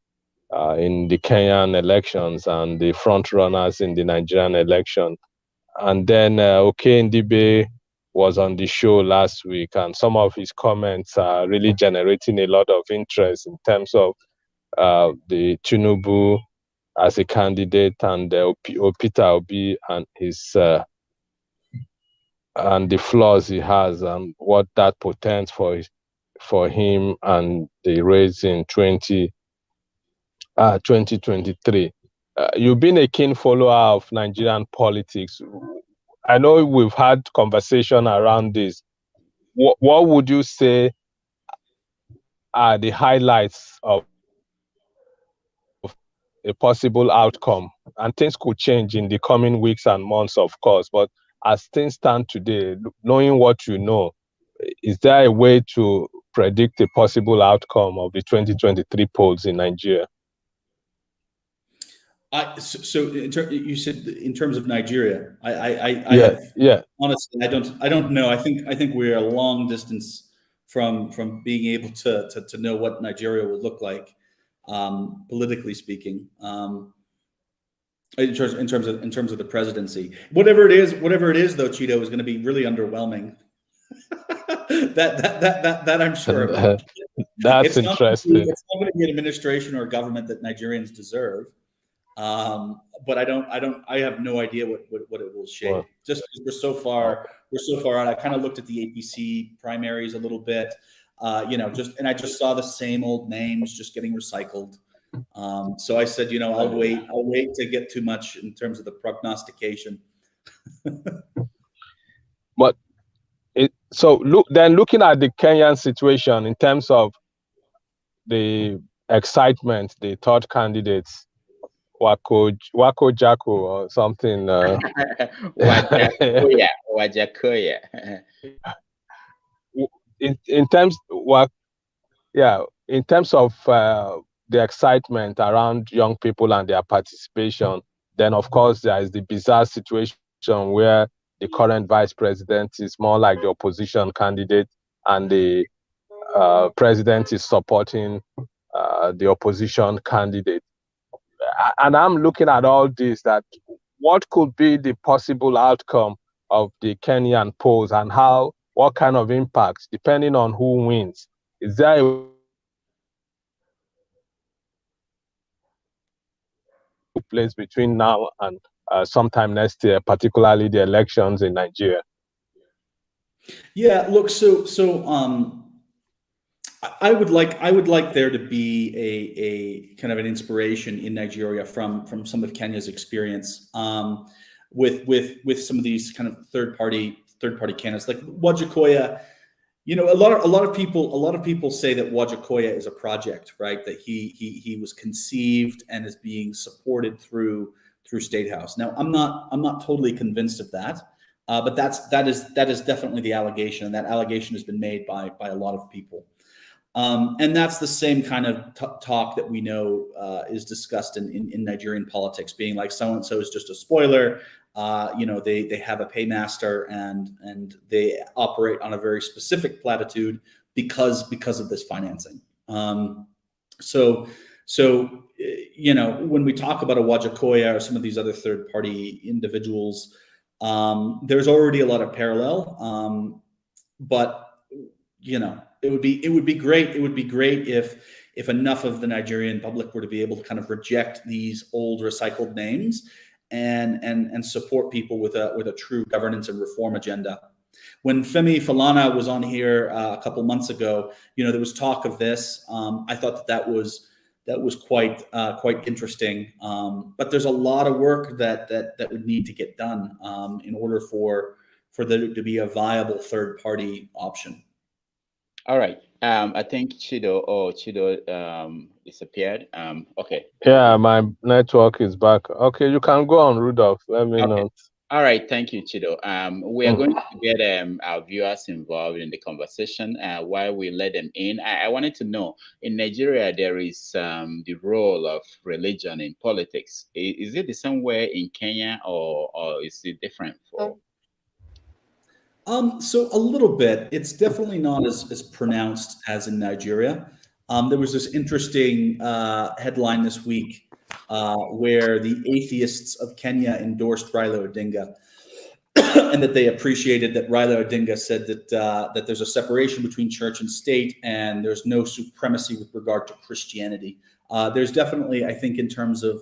in the Kenyan elections and the front runners in the Nigerian election. And then Ndibe was on the show last week, and some of his comments are really generating a lot of interest in terms of the Tinubu as a candidate, and Peter Obi and his and the flaws he has, and what that portends for him and the race in 2023. You've been a keen follower of Nigerian politics. I know we've had conversation around this. What would you say are the highlights of a possible outcome? And things could change in the coming weeks and months, of course. But as things stand today, knowing what you know, is there a way to predict a possible outcome of the 2023 polls in Nigeria? You said in terms of Nigeria, honestly, I don't know. I think we're a long distance from being able to know what Nigeria will look like, politically speaking. In terms of the presidency, whatever it is though, Cheeto, is going to be really underwhelming. that I'm sure about. That's interesting. It's not going to be an administration or a government that Nigerians deserve. But I have no idea what it will shape. Wow. Just because we're so far out. I kind of looked at the APC primaries a little bit, and I just saw the same old names just getting recycled. So I said, I'll wait to get too much in terms of the prognostication. But looking at the Kenyan situation in terms of the excitement, the third candidates, Wako Jacko or something. Wajakoya. In terms of the excitement around young people and their participation, then of course there is the bizarre situation where the current vice president is more like the opposition candidate, and the president is supporting the opposition candidate. And I'm looking at all this, that what could be the possible outcome of the Kenyan polls, and what kind of impact, depending on who wins. Is there a place between now and sometime next year, particularly the elections in Nigeria? Yeah, look, so I would like there to be a kind of an inspiration in Nigeria from some of Kenya's experience, with some of these kind of third party candidates like Wajakoya. A lot of people say that Wajakoya is a project, right? That he was conceived and is being supported through State House. Now, I'm not totally convinced of that, but that is definitely the allegation, and that allegation has been made by a lot of people. And that's the same kind of talk that we know is discussed in Nigerian politics, being like so-and-so is just a spoiler. They have a paymaster and they operate on a very specific platitude because of this financing. So when we talk about a Wajakoya or some of these other third-party individuals, there's already a lot of parallel. But it would be great. It would be great if enough of the Nigerian public were to be able to kind of reject these old recycled names and support people with a true governance and reform agenda. When Femi Falana was on here a couple months ago, there was talk of this. I thought that was quite interesting. But there's a lot of work that would need to get done in order for there to be a viable third party option. All right. I think Chido disappeared. Okay. Yeah, my network is back. Okay, you can go on, Rudolph. Let me know. All right, thank you, Chido. We are going to get our viewers involved in the conversation while we let them in. I wanted to know, in Nigeria, there is the role of religion in politics. Is it the same way in Kenya, or is it different? So a little bit. It's definitely not as pronounced as in Nigeria. There was this interesting headline this week where the atheists of Kenya endorsed Raila Odinga, and that they appreciated that Raila Odinga said that there's a separation between church and state, and there's no supremacy with regard to Christianity. There's definitely, I think, in terms of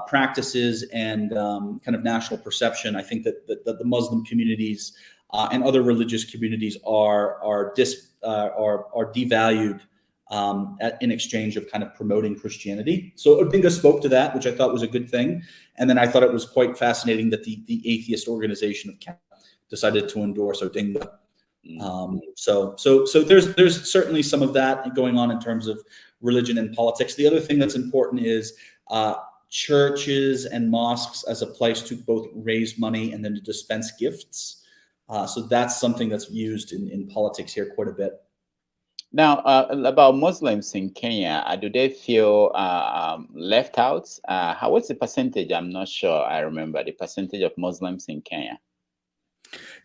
practices and kind of national perception, I think that the Muslim communities and other religious communities are devalued in exchange of kind of promoting Christianity. So Odinga spoke to that, which I thought was a good thing. And then I thought it was quite fascinating that the atheist organization of Kenya decided to endorse Odinga. So there's certainly some of that going on in terms of religion and politics. The other thing that's important is churches and mosques as a place to both raise money and then to dispense gifts. So that's something that's used in politics here quite a bit. Now, about Muslims in Kenya, do they feel left out? What's the percentage? I'm not sure. I remember the percentage of Muslims in Kenya.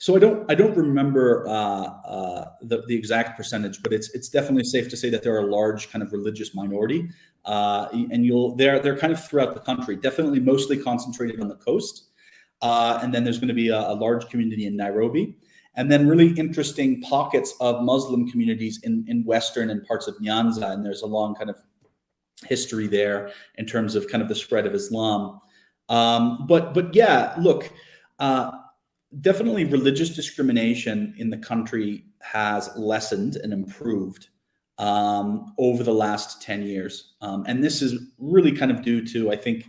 So I don't remember the exact percentage, but it's definitely safe to say that there are a large kind of religious minority, and they're kind of throughout the country. Definitely, mostly concentrated on the coast, and then there's going to be a large community in Nairobi. And then really interesting pockets of Muslim communities in Western and parts of Nyanza. And there's a long kind of history there in terms of kind of the spread of Islam. But yeah, look, definitely religious discrimination in the country has lessened and improved over the last 10 years. And this is really kind of due to, I think,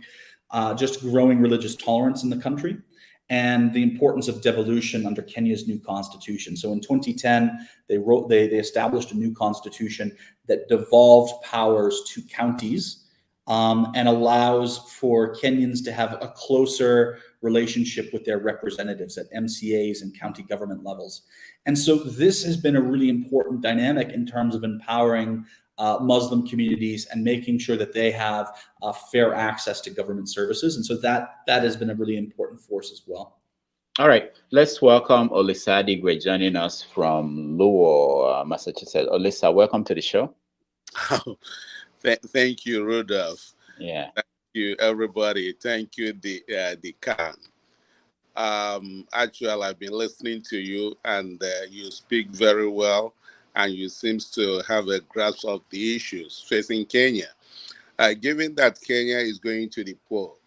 just growing religious tolerance in the country and the importance of devolution under Kenya's new constitution. So in 2010, they established a new constitution that devolved powers to counties and allows for Kenyans to have a closer relationship with their representatives at MCAs and county government levels. And so this has been a really important dynamic in terms of empowering Muslim communities and making sure that they have fair access to government services. And so that has been a really important force as well. All right, let's welcome Olisa Adigwe joining us from Lowell, Massachusetts. Olisa, welcome to the show. Thank you, Rudolph. Yeah. Thank you, everybody. Thank you, the Khan. Actually, I've been listening to you, and you speak very well. And you seem to have a grasp of the issues facing Kenya. Given that Kenya is going to the poll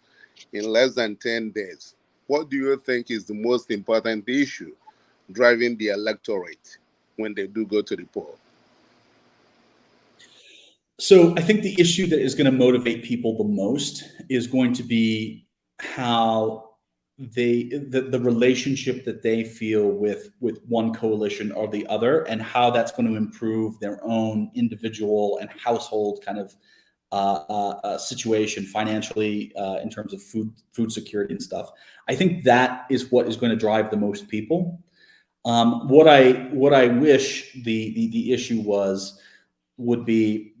in less than 10 days, what do you think is the most important issue driving the electorate when they do go to the poll? So I think the issue that is going to motivate people the most is going to be how the relationship that they feel with one coalition or the other, and how that's going to improve their own individual and household kind of situation financially in terms of food security and stuff. I think that is what is going to drive the most people. What I wish the issue was would be,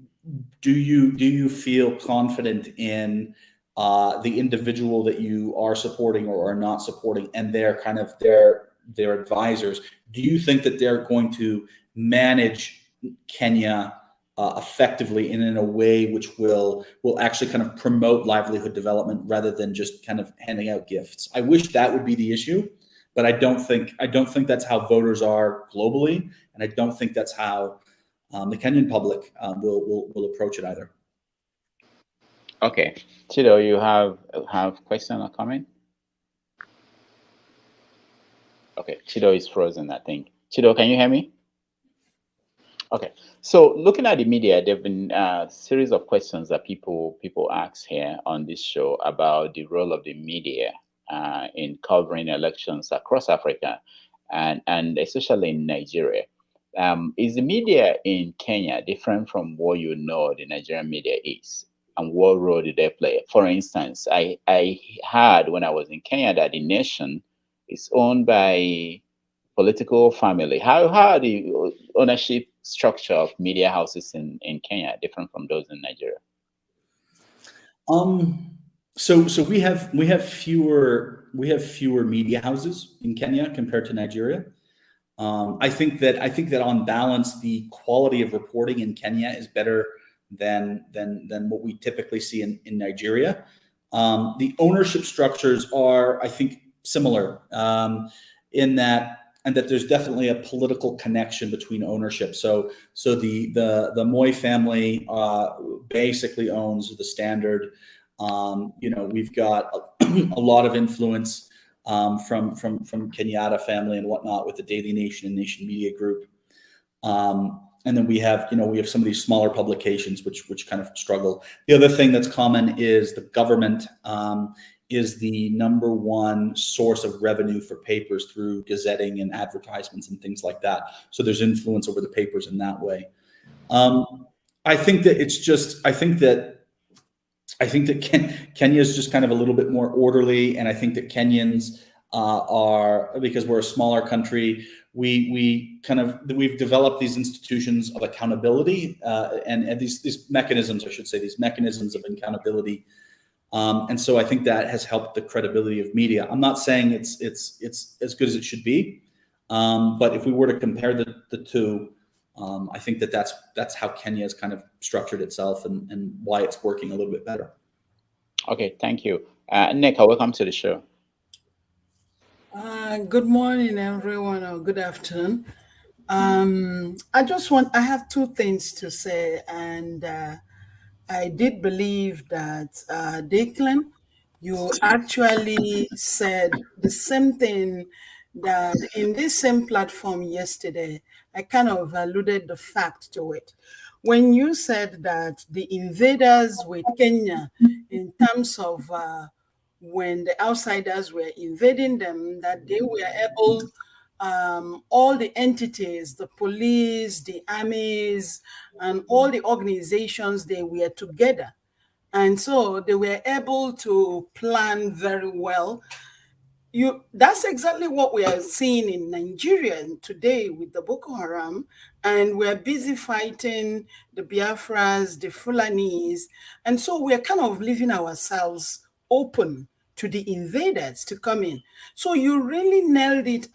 do you feel confident in the individual that you are supporting or are not supporting, and their kind of their advisors? Do you think that they're going to manage Kenya effectively and in a way which will actually kind of promote livelihood development rather than just kind of handing out gifts? I wish that would be the issue, but I don't think that's how voters are globally, and I don't think that's how the Kenyan public will approach it either. Okay, Chido, you have question or comment? Okay, Chido is frozen, I think. Chido, can you hear me? Okay, so looking at the media, there've been a series of questions that people ask here on this show about the role of the media in covering elections across Africa and especially in Nigeria. Is the media in Kenya different from what you know the Nigerian media is? And what role do they play? For instance, I heard when I was in Kenya that the Nation is owned by political family. How are the ownership structure of media houses in Kenya different from those in Nigeria? So we have fewer media houses in Kenya compared to Nigeria. I think that on balance, the quality of reporting in Kenya is better than what we typically see in Nigeria. The ownership structures are, I think, similar in that there's definitely a political connection between ownership. So the Moi family basically owns the Standard. We've got a lot of influence from Kenyatta family and whatnot with the Daily Nation and Nation Media Group. And then we have some of these smaller publications which kind of struggle. The other thing that's common is the government is the #1 source of revenue for papers through gazetting and advertisements and things like that. So there's influence over the papers in that way. I think that Kenya is just kind of a little bit more orderly, and I think that Kenyans are, because we're a smaller country, we've developed these institutions of accountability and these mechanisms, I should say, these mechanisms of accountability. And so I think that has helped the credibility of media. I'm not saying it's as good as it should be, but if we were to compare the two, I think that's how Kenya has kind of structured itself and why it's working a little bit better. Okay, thank you. Nick, welcome to the show. Good morning, everyone, or good afternoon. I have two things to say, and I did believe that, Declan, you actually said the same thing that in this same platform yesterday. I kind of alluded the fact to it. When you said that the invaders with Kenya, in terms of when the outsiders were invading them, that they were able, all the entities, the police, the armies, and all the organizations, they were together. And so they were able to plan very well. That's exactly what we are seeing in Nigeria today with the Boko Haram, and we're busy fighting the Biafras, the Fulanis, and so we're kind of leaving ourselves open to the invaders to come in. So you really nailed it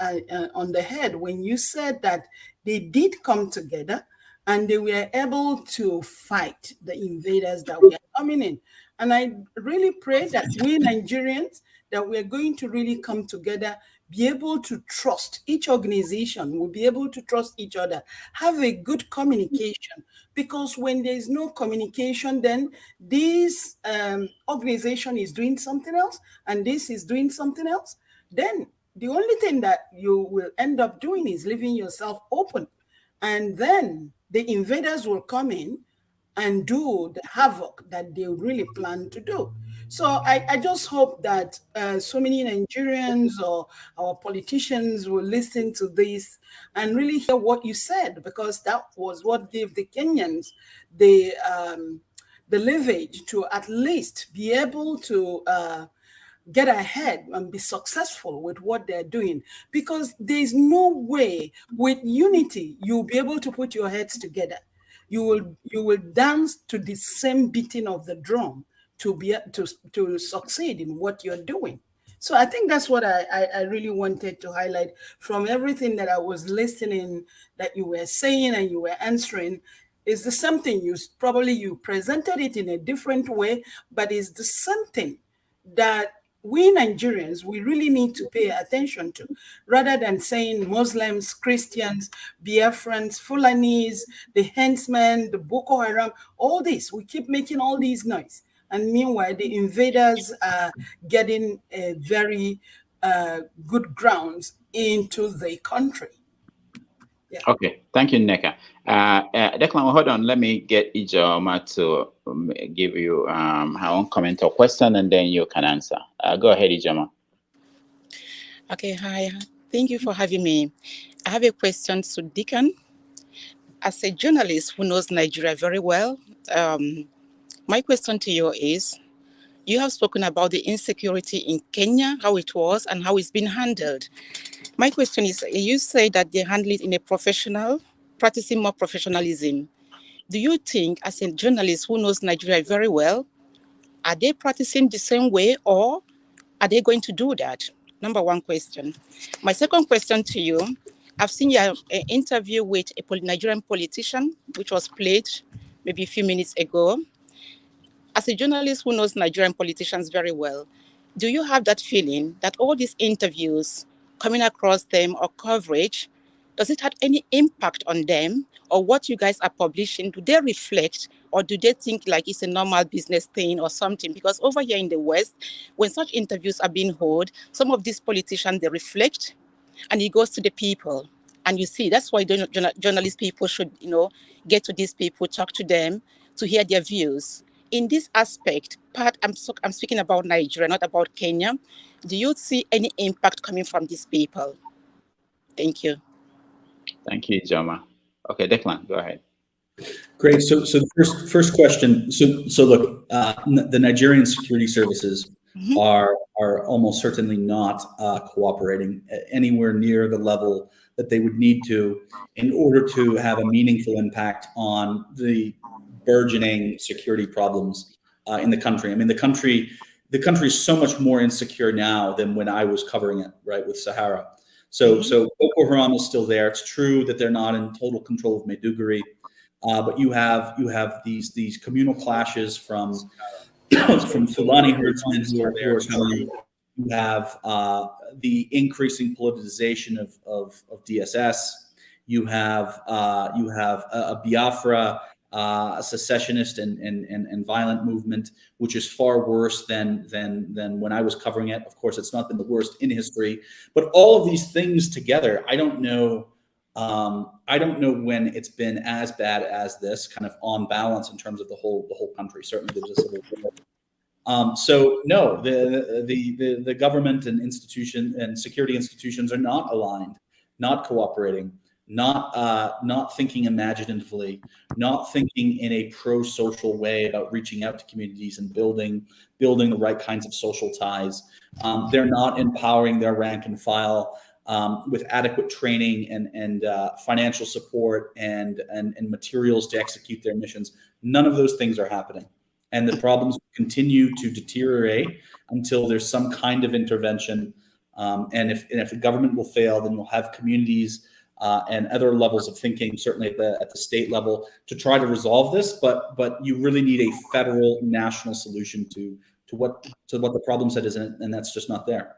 on the head when you said that they did come together and they were able to fight the invaders that were coming in. And I really pray that we Nigerians, that we're going to really come together, be able to trust each organization, we'll be able to trust each other, have a good communication, because when there's no communication, then this organization is doing something else and this is doing something else, then the only thing that you will end up doing is leaving yourself open. And then the invaders will come in and do the havoc that they really plan to do. So I just hope that so many Nigerians or our politicians will listen to this and really hear what you said, because that was what gave the Kenyans the leverage to at least be able to get ahead and be successful with what they're doing. Because there's no way with unity you'll be able to put your heads together. you will dance to the same beating of the drum to succeed in what you're doing. So I think that's what I really wanted to highlight from everything that I was listening that you were saying and you were answering. Is the same thing. You presented it in a different way, but it's the same thing that we Nigerians, we really need to pay attention to, rather than saying Muslims, Christians, Biafrans, Fulanis, the henchmen, the Boko Haram, all this. We keep making all these noise. And meanwhile, the invaders are getting a very good grounds into the country. Yeah. Okay, thank you, Nneka. Declan, hold on. Let me get Ijoma to give you her own comment or question, and then you can answer. Go ahead, Ijoma. Okay, hi. Thank you for having me. I have a question to Deacon. As a journalist who knows Nigeria very well, my question to you is, you have spoken about the insecurity in Kenya, how it was and how it's been handled. My question is, you say that they handle it in a practicing more professionalism. Do you think, as a journalist who knows Nigeria very well, are they practicing the same way, or are they going to do that? Number one question. My second question to you, I've seen your interview with a Nigerian politician, which was played maybe a few minutes ago. As a journalist who knows Nigerian politicians very well, do you have that feeling that all these interviews coming across them or coverage, does it have any impact on them, or what you guys are publishing? Do they reflect, or do they think like it's a normal business thing or something? Because over here in the West, when such interviews are being held, some of these politicians, they reflect and it goes to the people. And you see, that's why journalist people should, get to these people, talk to them, to hear their views. In this aspect, I'm speaking about Nigeria, not about Kenya. Do you see any impact coming from these people? Thank you. Thank you, Ijoma. Okay, Declan, go ahead. Great. So the first question. So look, the Nigerian security services are almost certainly not cooperating anywhere near the level that they would need to in order to have a meaningful impact on the burgeoning security problems in the country. I mean, the country is so much more insecure now than when I was covering it, right, with Sahara. So Boko Haram is still there. It's true that they're not in total control of Maiduguri, but you have these communal clashes from Fulani herdsmen who are coming. You have the increasing politicization of DSS. You have a Biafra, a secessionist and violent movement, which is far worse than when I was covering it. Of course, it's not been the worst in history, but all of these things together, I don't know when it's been as bad as this, kind of on balance in terms of the whole country. Certainly, there was a civil war. So no, the government and institution and security institutions are not aligned, not cooperating, not thinking imaginatively, not thinking in a pro-social way about reaching out to communities and building the right kinds of social ties. They're not empowering their rank and file with adequate training and financial support and materials to execute their missions. None of those things are happening. And the problems continue to deteriorate until there's some kind of intervention. And if the government will fail, then we'll have communities and other levels of thinking, certainly at the state level, to try to resolve this. But you really need a federal, national solution to what the problem set is, and that's just not there.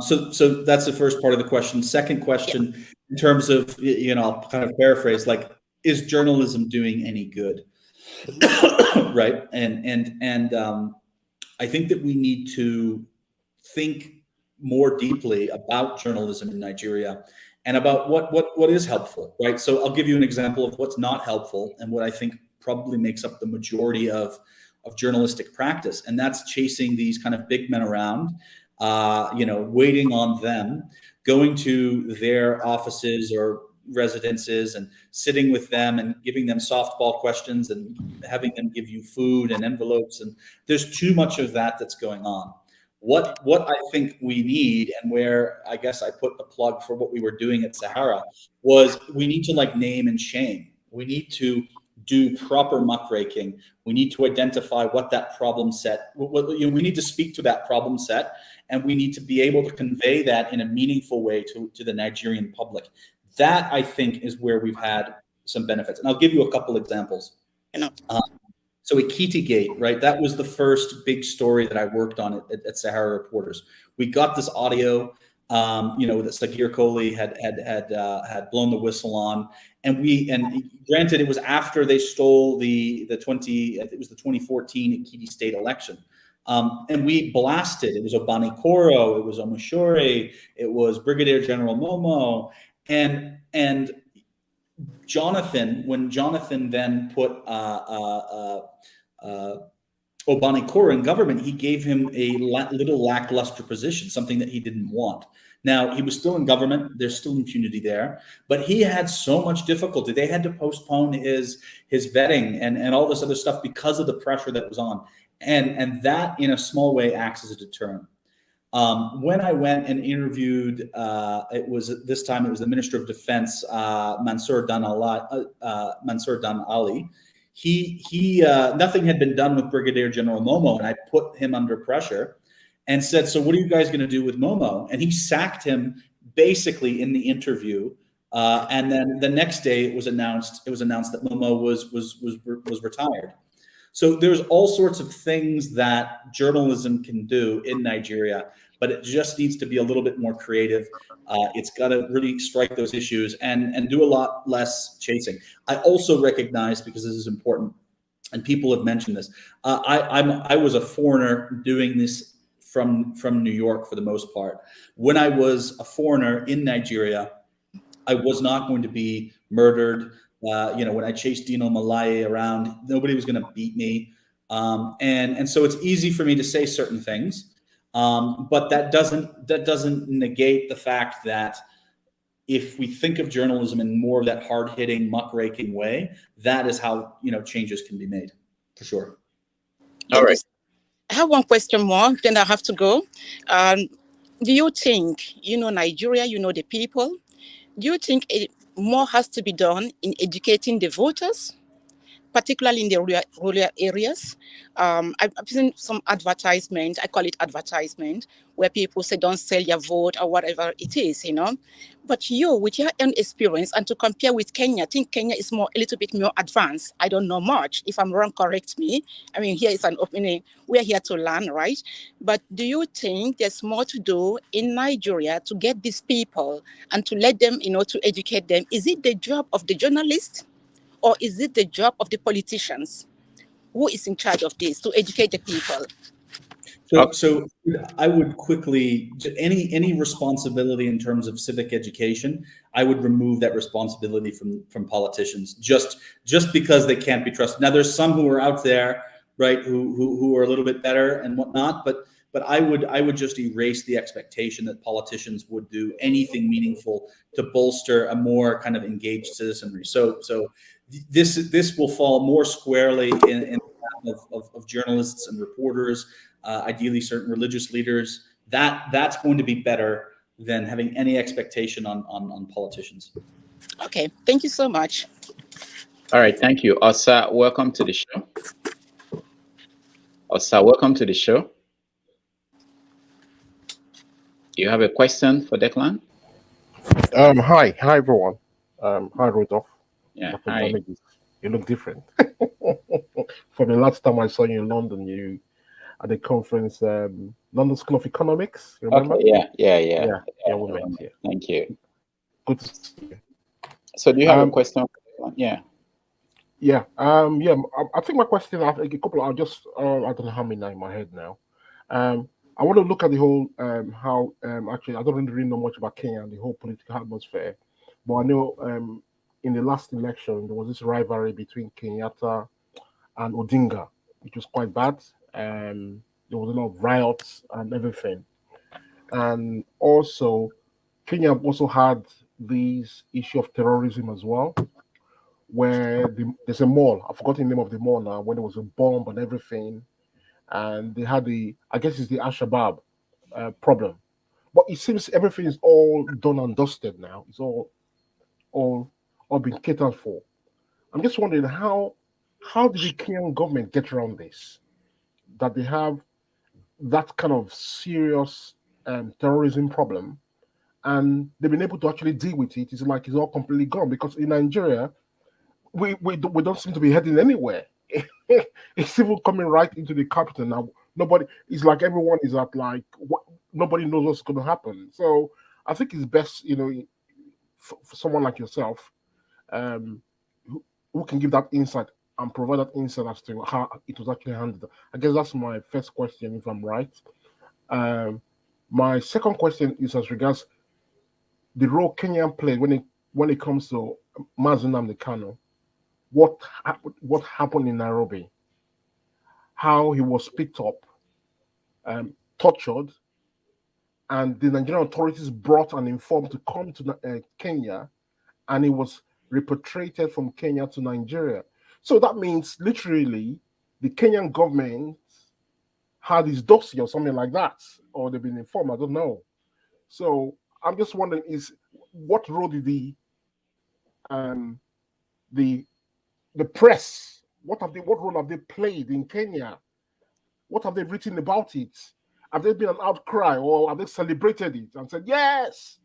So that's the first part of the question. Second question, in terms of, I'll kind of paraphrase, like, is journalism doing any good? Right. And I think that we need to think more deeply about journalism in Nigeria and about what is helpful, right? So I'll give you an example of what's not helpful and what I think probably makes up the majority of journalistic practice. And that's chasing these kind of big men around, waiting on them, going to their offices or residences and sitting with them and giving them softball questions and having them give you food and envelopes. And there's too much of that that's going on. What I think we need, and where I guess I put the plug for what we were doing at Sahara, was we need to name and shame. We need to do proper muckraking. We need to identify what that problem set, we need to speak to that problem set, and we need to be able to convey that in a meaningful way to the Nigerian public. That, I think, is where we've had some benefits. And I'll give you a couple examples. So Ekiti Gate, right? That was the first big story that I worked on at Sahara Reporters. We got this audio, that Sagir Kohli had blown the whistle on, and granted, it was after they stole the 2014 Ekiti state election, and we blasted. It was Obani Koro, it was Omoshore, it was Brigadier General Momo, and Jonathan, when Jonathan then put Obani Koro in government, he gave him a little lackluster position, something that he didn't want. Now, he was still in government. There's still impunity there, but he had so much difficulty. They had to postpone his vetting and all this other stuff because of the pressure that was on. And that, in a small way, acts as a deterrent. When I went and interviewed, it was the Minister of Defense, Mansour Dan Ali. He nothing had been done with Brigadier General Momo, and I put him under pressure and said, "So what are you guys going to do with Momo?" And he sacked him basically in the interview. And then the next day, it was announced that Momo was retired. So there's all sorts of things that journalism can do in Nigeria, but it just needs to be a little bit more creative. It's got to really strike those issues and do a lot less chasing. I also recognize, because this is important, and people have mentioned this, I was a foreigner doing this from New York for the most part. When I was a foreigner in Nigeria, I was not going to be murdered. When I chased Dino Malaye around, nobody was going to beat me. And so it's easy for me to say certain things. But that doesn't negate the fact that if we think of journalism in more of that hard-hitting, muckraking way, that is how changes can be made, for sure. All right. I have one question more, then I have to go. Do you think, Nigeria, the people, do you think more has to be done in educating the voters, particularly in the rural areas? I've seen some advertisement, I call it advertisement, where people say don't sell your vote or whatever it is, But you, with your own experience, and to compare with Kenya, I think Kenya is a little bit more advanced. I don't know much. If I'm wrong, correct me. I mean, here is an opinion. We're here to learn, right? But do you think there's more to do in Nigeria to get these people and to let them, to educate them? Is it the job of the journalists, or is it the job of the politicians? Who is in charge of this to educate the people? So I would quickly, any responsibility in terms of civic education, I would remove that responsibility from politicians just because they can't be trusted. Now, there's some who are out there, right, who are a little bit better and whatnot, but I would just erase the expectation that politicians would do anything meaningful to bolster a more kind of engaged citizenry. So this will fall more squarely in the path of journalists and reporters. Ideally certain religious leaders, that's going to be better than having any expectation on politicians. Okay, thank you so much. All right, thank you. Osa, welcome to the show. Osa, welcome to the show. You have a question for Declan? Hi everyone. Hi Rudolph. Yeah, hi. You look different. From the last time I saw you in London, at the conference, London School of Economics. Remember? Okay, yeah. We met here. Thank you. Good to see you. So, do you have a question? Yeah. I think my question, I think a couple. I don't know how many are in my head now. I want to look at the whole how actually I don't really know much about Kenya and the whole political atmosphere, but I know in the last election there was this rivalry between Kenyatta and Odinga, which was quite bad. There was a lot of riots and everything. And also, Kenya also had this issue of terrorism as well, where there's a mall, I've forgotten the name of the mall now, when there was a bomb and everything. And they had I guess it's the Al-Shabaab problem. But it seems everything is all done and dusted now. It's all been catered for. I'm just wondering how did the Kenyan government get around this? That they have that kind of serious terrorism problem, and they've been able to actually deal with it. It's like it's all completely gone, because in Nigeria, we don't seem to be heading anywhere. It's even coming right into the capital now. Nobody, it's like everyone is at like nobody knows what's going to happen. So I think it's best, for someone like yourself, who can give that insight and provide that insight as to how it was actually handled. I guess that's my first question, if I'm right. My second question is as regards the role Kenya played when it comes to Mazi Nnamdi Kanu. What happened in Nairobi? How he was picked up, tortured, and the Nigerian authorities brought and informed to come to Kenya, and he was repatriated from Kenya to Nigeria. So that means literally the Kenyan government had his dossier or something like that, or they've been informed. I don't know. So I'm just wondering, is what role did the press, what role have they played in Kenya? What have they written about it? Have there been an outcry, or have they celebrated it and said, yes,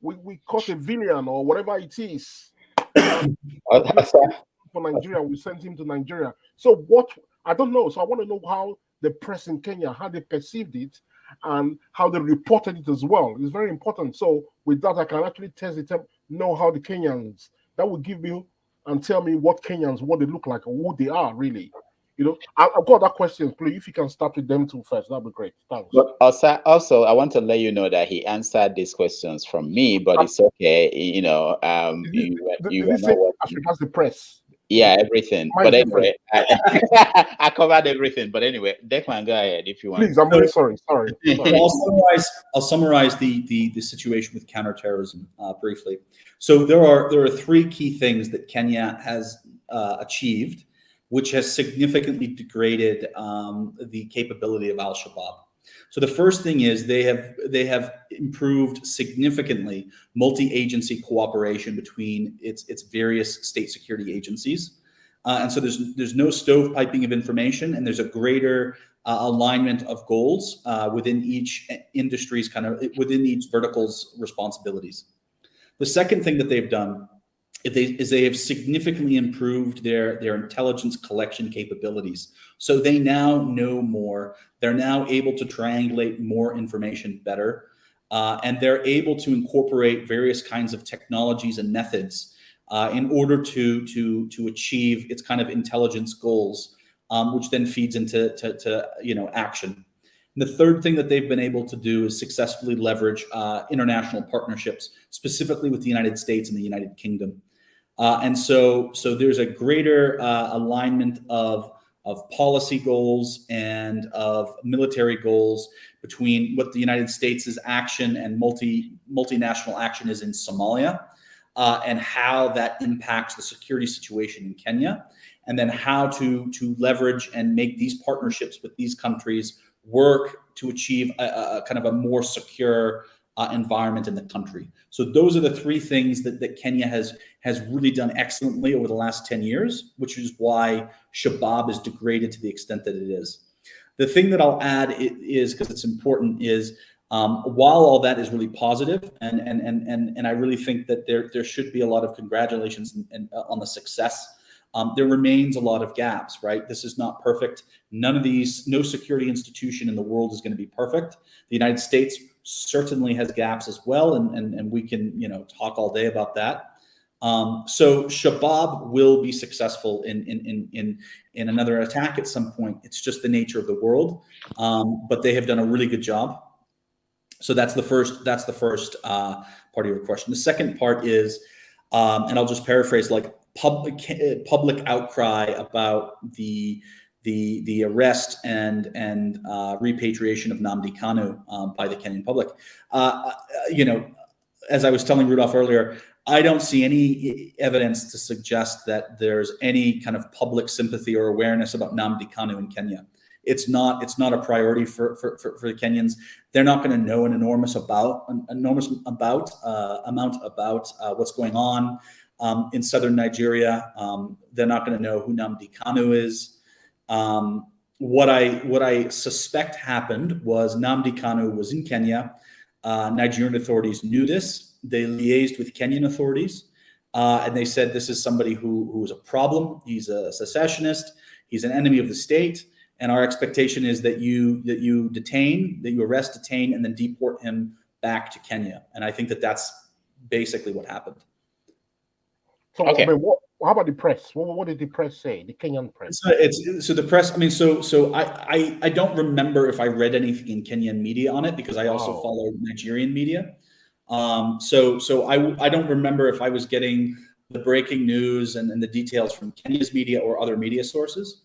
we caught a villain or whatever it is? For Nigeria, we sent him to Nigeria. So I don't know. So I want to know how the press in Kenya, how they perceived it and how they reported it as well. It's very important. So with that, I can actually know how the Kenyans, that will give me and tell me what Kenyans, what they look like or who they are really. I've got that question. Please, if you can start with them two first, that'd be great. Thanks. But also, I want to let you know that he answered these questions from me, but it's okay. Did you say as regards the press? Yeah, everything. But anyway, I covered everything. But anyway, Declan, go ahead if you want. Please, I'm really sorry. I'll summarize the situation with counterterrorism briefly. So there are three key things that Kenya has achieved, which has significantly degraded the capability of Al-Shabaab. So the first thing is they have improved significantly multi-agency cooperation between its various state security agencies, and so there's no stovepiping of information, and there's a greater alignment of goals within each industry's within each vertical's responsibilities. The second thing that they've done is they have significantly improved their intelligence collection capabilities. So they now know more. They're now able to triangulate more information better, and they're able to incorporate various kinds of technologies and methods in order to achieve its kind of intelligence goals, which then feeds into action. And the third thing that they've been able to do is successfully leverage international partnerships, specifically with the United States and the United Kingdom. And so there's a greater alignment of policy goals and of military goals between what the United States' action and multinational action is in Somalia, and how that impacts the security situation in Kenya, and then how to leverage and make these partnerships with these countries work to achieve a kind of a more secure environment in the country. So those are the three things that Kenya has really done excellently over the last 10 years, which is why Shabaab is degraded to the extent that it is. The thing that I'll add is, because it's important, is while all that is really positive, and I really think that there should be a lot of congratulations on the success, there remains a lot of gaps, right? This is not perfect. No security institution in the world is going to be perfect. The United States certainly has gaps as well, and we can talk all day about that. So Shabaab will be successful in another attack at some point. It's just the nature of the world, but they have done a really good job. So that's the first part of your question. The second part is, and I'll just paraphrase, like public outcry about the arrest and repatriation of Nnamdi Kanu by the Kenyan public. As I was telling Rudolph earlier, I don't see any evidence to suggest that there's any kind of public sympathy or awareness about Nnamdi Kanu in Kenya. It's not a priority for the Kenyans. They're not going to know an enormous amount about what's going on. in southern Nigeria. They're not going to know who Nnamdi Kanu is. What I suspect happened was Nnamdi Kanu was in Kenya. Nigerian authorities knew this. They liaised with Kenyan authorities, and they said this is somebody who is a problem. He's a secessionist. He's an enemy of the state. And our expectation is that you arrest, detain, and then deport him back to Kenya. And I think that's basically what happened. So, okay. I mean, how about the press? What did the press say? The Kenyan press. So the press. I mean, so I don't remember if I read anything in Kenyan media on it because I also follow Nigerian media. So I don't remember if I was getting the breaking news and the details from Kenya's media or other media sources.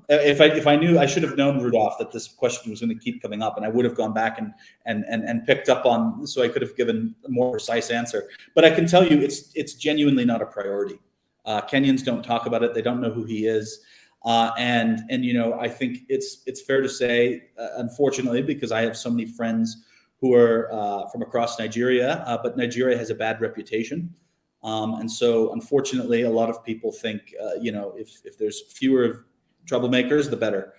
If I knew, I should have known, Rudolph, that this question was going to keep coming up, and I would have gone back and picked up on, so I could have given a more precise answer. But I can tell you, it's genuinely not a priority. Kenyans don't talk about it; they don't know who he is, and I think it's fair to say, unfortunately, because I have so many friends who are from across Nigeria, but Nigeria has a bad reputation. And so, unfortunately, a lot of people think, if there's fewer troublemakers, the better.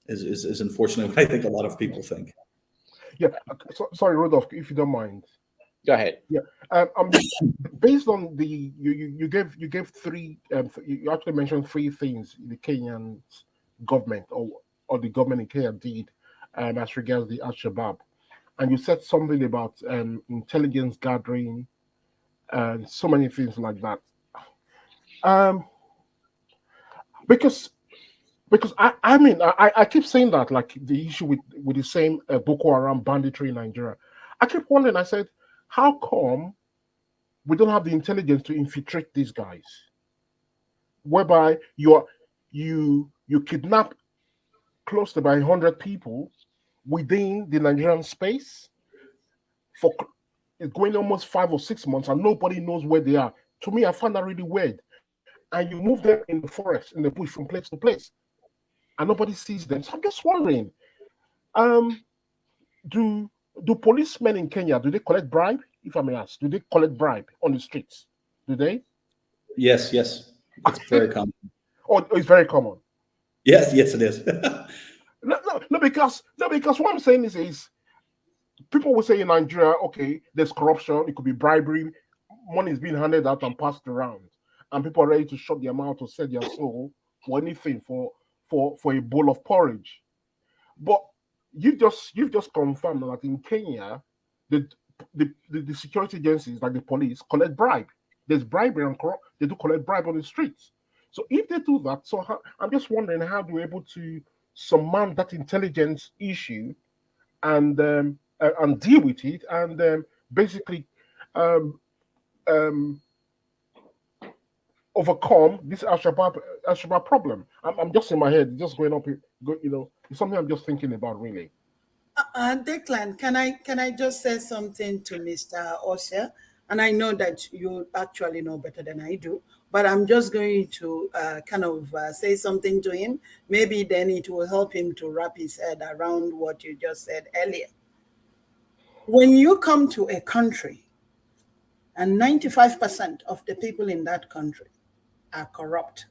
Is unfortunately what I think a lot of people think. Yeah, sorry, Rudolph, if you don't mind. Go ahead. Yeah, based on the you gave three. You actually mentioned three things the Kenyan government or the government in Kenya did as regards the Al-Shabaab, and you said something about intelligence gathering. And so many things like that. Because I keep saying that, like the issue with the same Boko Haram banditry in Nigeria. I keep wondering, I said, how come we don't have the intelligence to infiltrate these guys? Whereby you kidnap close to 100 people within the Nigerian space for it's going almost 5 or 6 months and nobody knows where they are. To me, I find that really weird. And you move them in the forest, in the bush, from place to place, and nobody sees them. So I'm just wondering, do policemen in Kenya, do they collect bribe? If I may ask, do they collect bribe on the streets? Do they? Yes. It's very common. Oh, it's very common. Yes, it is. No, because what I'm saying is people will say in Nigeria, okay, there's corruption, it could be bribery, money is being handed out and passed around, and people are ready to shut their mouth or sell their soul for anything, for a bowl of porridge. But you've just confirmed that in Kenya, the security agencies, like the police, collect bribe. There's bribery and they do collect bribe on the streets. So if they do that, I'm just wondering how they're able to surmount that intelligence issue and deal with it, and basically overcome this Al-Shabaab problem. I'm just in my head, just going up. It's something I'm just thinking about, really. Declan, can I just say something to Mr. Osir? And I know that you actually know better than I do, but I'm just going to say something to him. Maybe then it will help him to wrap his head around what you just said earlier. When you come to a country and 95% of the people in that country are corrupt,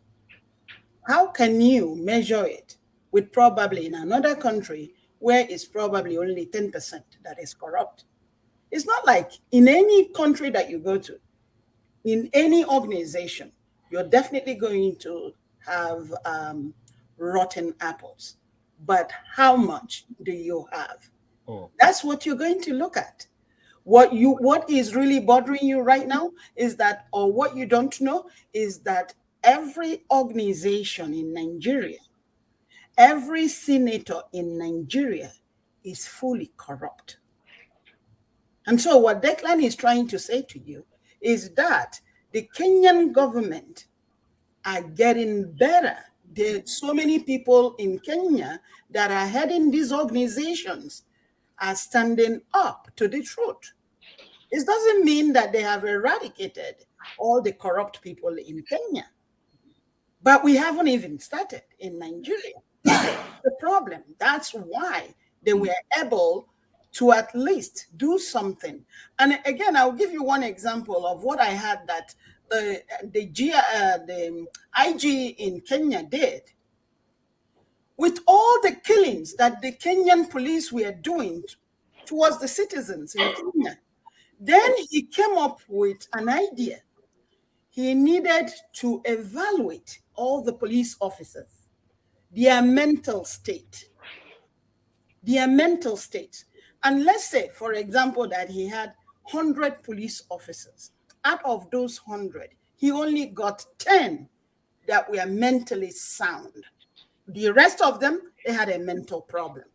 how can you measure it with probably in another country where it's probably only 10% that is corrupt? It's not like in any country that you go to, in any organization, you're definitely going to have rotten apples. But how much do you have? Oh. That's what you're going to look at. What is really bothering you right now is that, or what you don't know, is that every organization in Nigeria, every senator in Nigeria is fully corrupt. And so what Declan is trying to say to you is that the Kenyan government are getting better. There's so many people in Kenya that are heading these organizations are standing up to the truth. It doesn't mean that they have eradicated all the corrupt people in Kenya. But we haven't even started in Nigeria. The problem, that's why they were able to at least do something. And again, I'll give you one example of what I had that the IG in Kenya did. With all the killings that the Kenyan police were doing towards the citizens in Kenya, then he came up with an idea. He needed to evaluate all the police officers, their mental state. And let's say, for example, that he had 100 police officers. Out of those 100, he only got 10 that were mentally sound. The rest of them, they had a mental problem.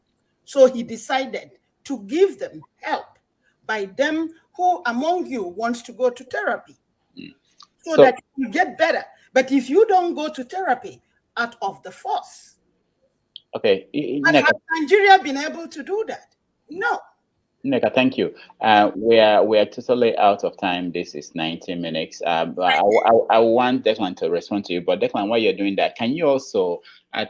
So he decided to give them help by them who among you wants to go to therapy so that you get better. But if you don't go to therapy, out of the force. Okay. And has Nigeria been able to do that? No. Neka, thank you. We are totally out of time. This is 90 minutes. But I want Declan to respond to you. But Declan, while you're doing that, can you also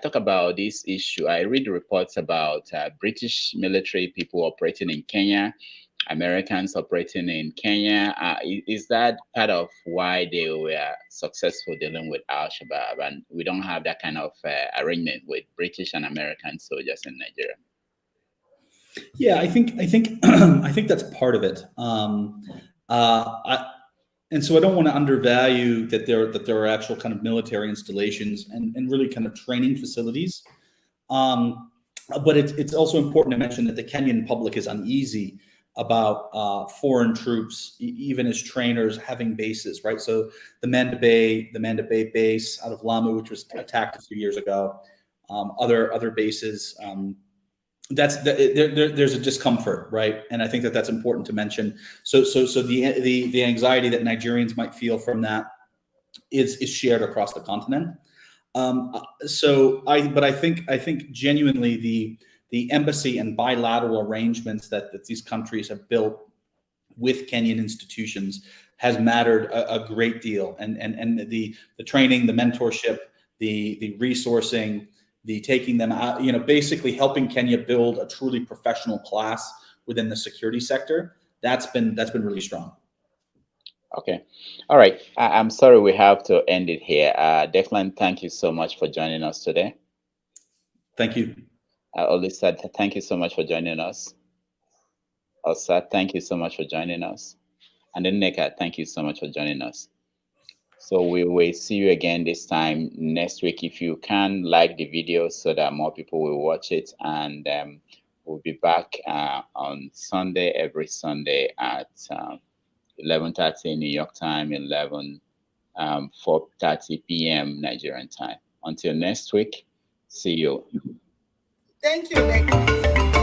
talk about this issue? I read reports about British military people operating in Kenya, Americans operating in Kenya. Is that part of why they were successful dealing with Al-Shabaab, and we don't have that kind of arrangement with British and American soldiers in Nigeria? Yeah, I think that's part of it. And so I don't want to undervalue that there are actual kind of military installations and really kind of training facilities. But it's also important to mention that the Kenyan public is uneasy about foreign troops, even as trainers, having bases, right? So the Manda Bay base out of Lamu, which was attacked a few years ago, other bases. There's a discomfort, right? And I think that's important to mention. So the anxiety that Nigerians might feel from that is shared across the continent. But I think genuinely the embassy and bilateral arrangements that these countries have built with Kenyan institutions has mattered a great deal, and the training, the mentorship, the resourcing, the taking them out, basically helping Kenya build a truly professional class within the security sector. That's been really strong. Okay. All right. I'm sorry we have to end it here. Declan, thank you so much for joining us today. Thank you. Olisa, thank you so much for joining us. Osa, thank you so much for joining us. And then Neka, thank you so much for joining us. So we will see you again this time next week. If you can, like the video so that more people will watch it. And we'll be back on Sunday, every Sunday at 11:30 New York time, 4:30 p.m. Nigerian time. Until next week, see you. Thank you, Nick.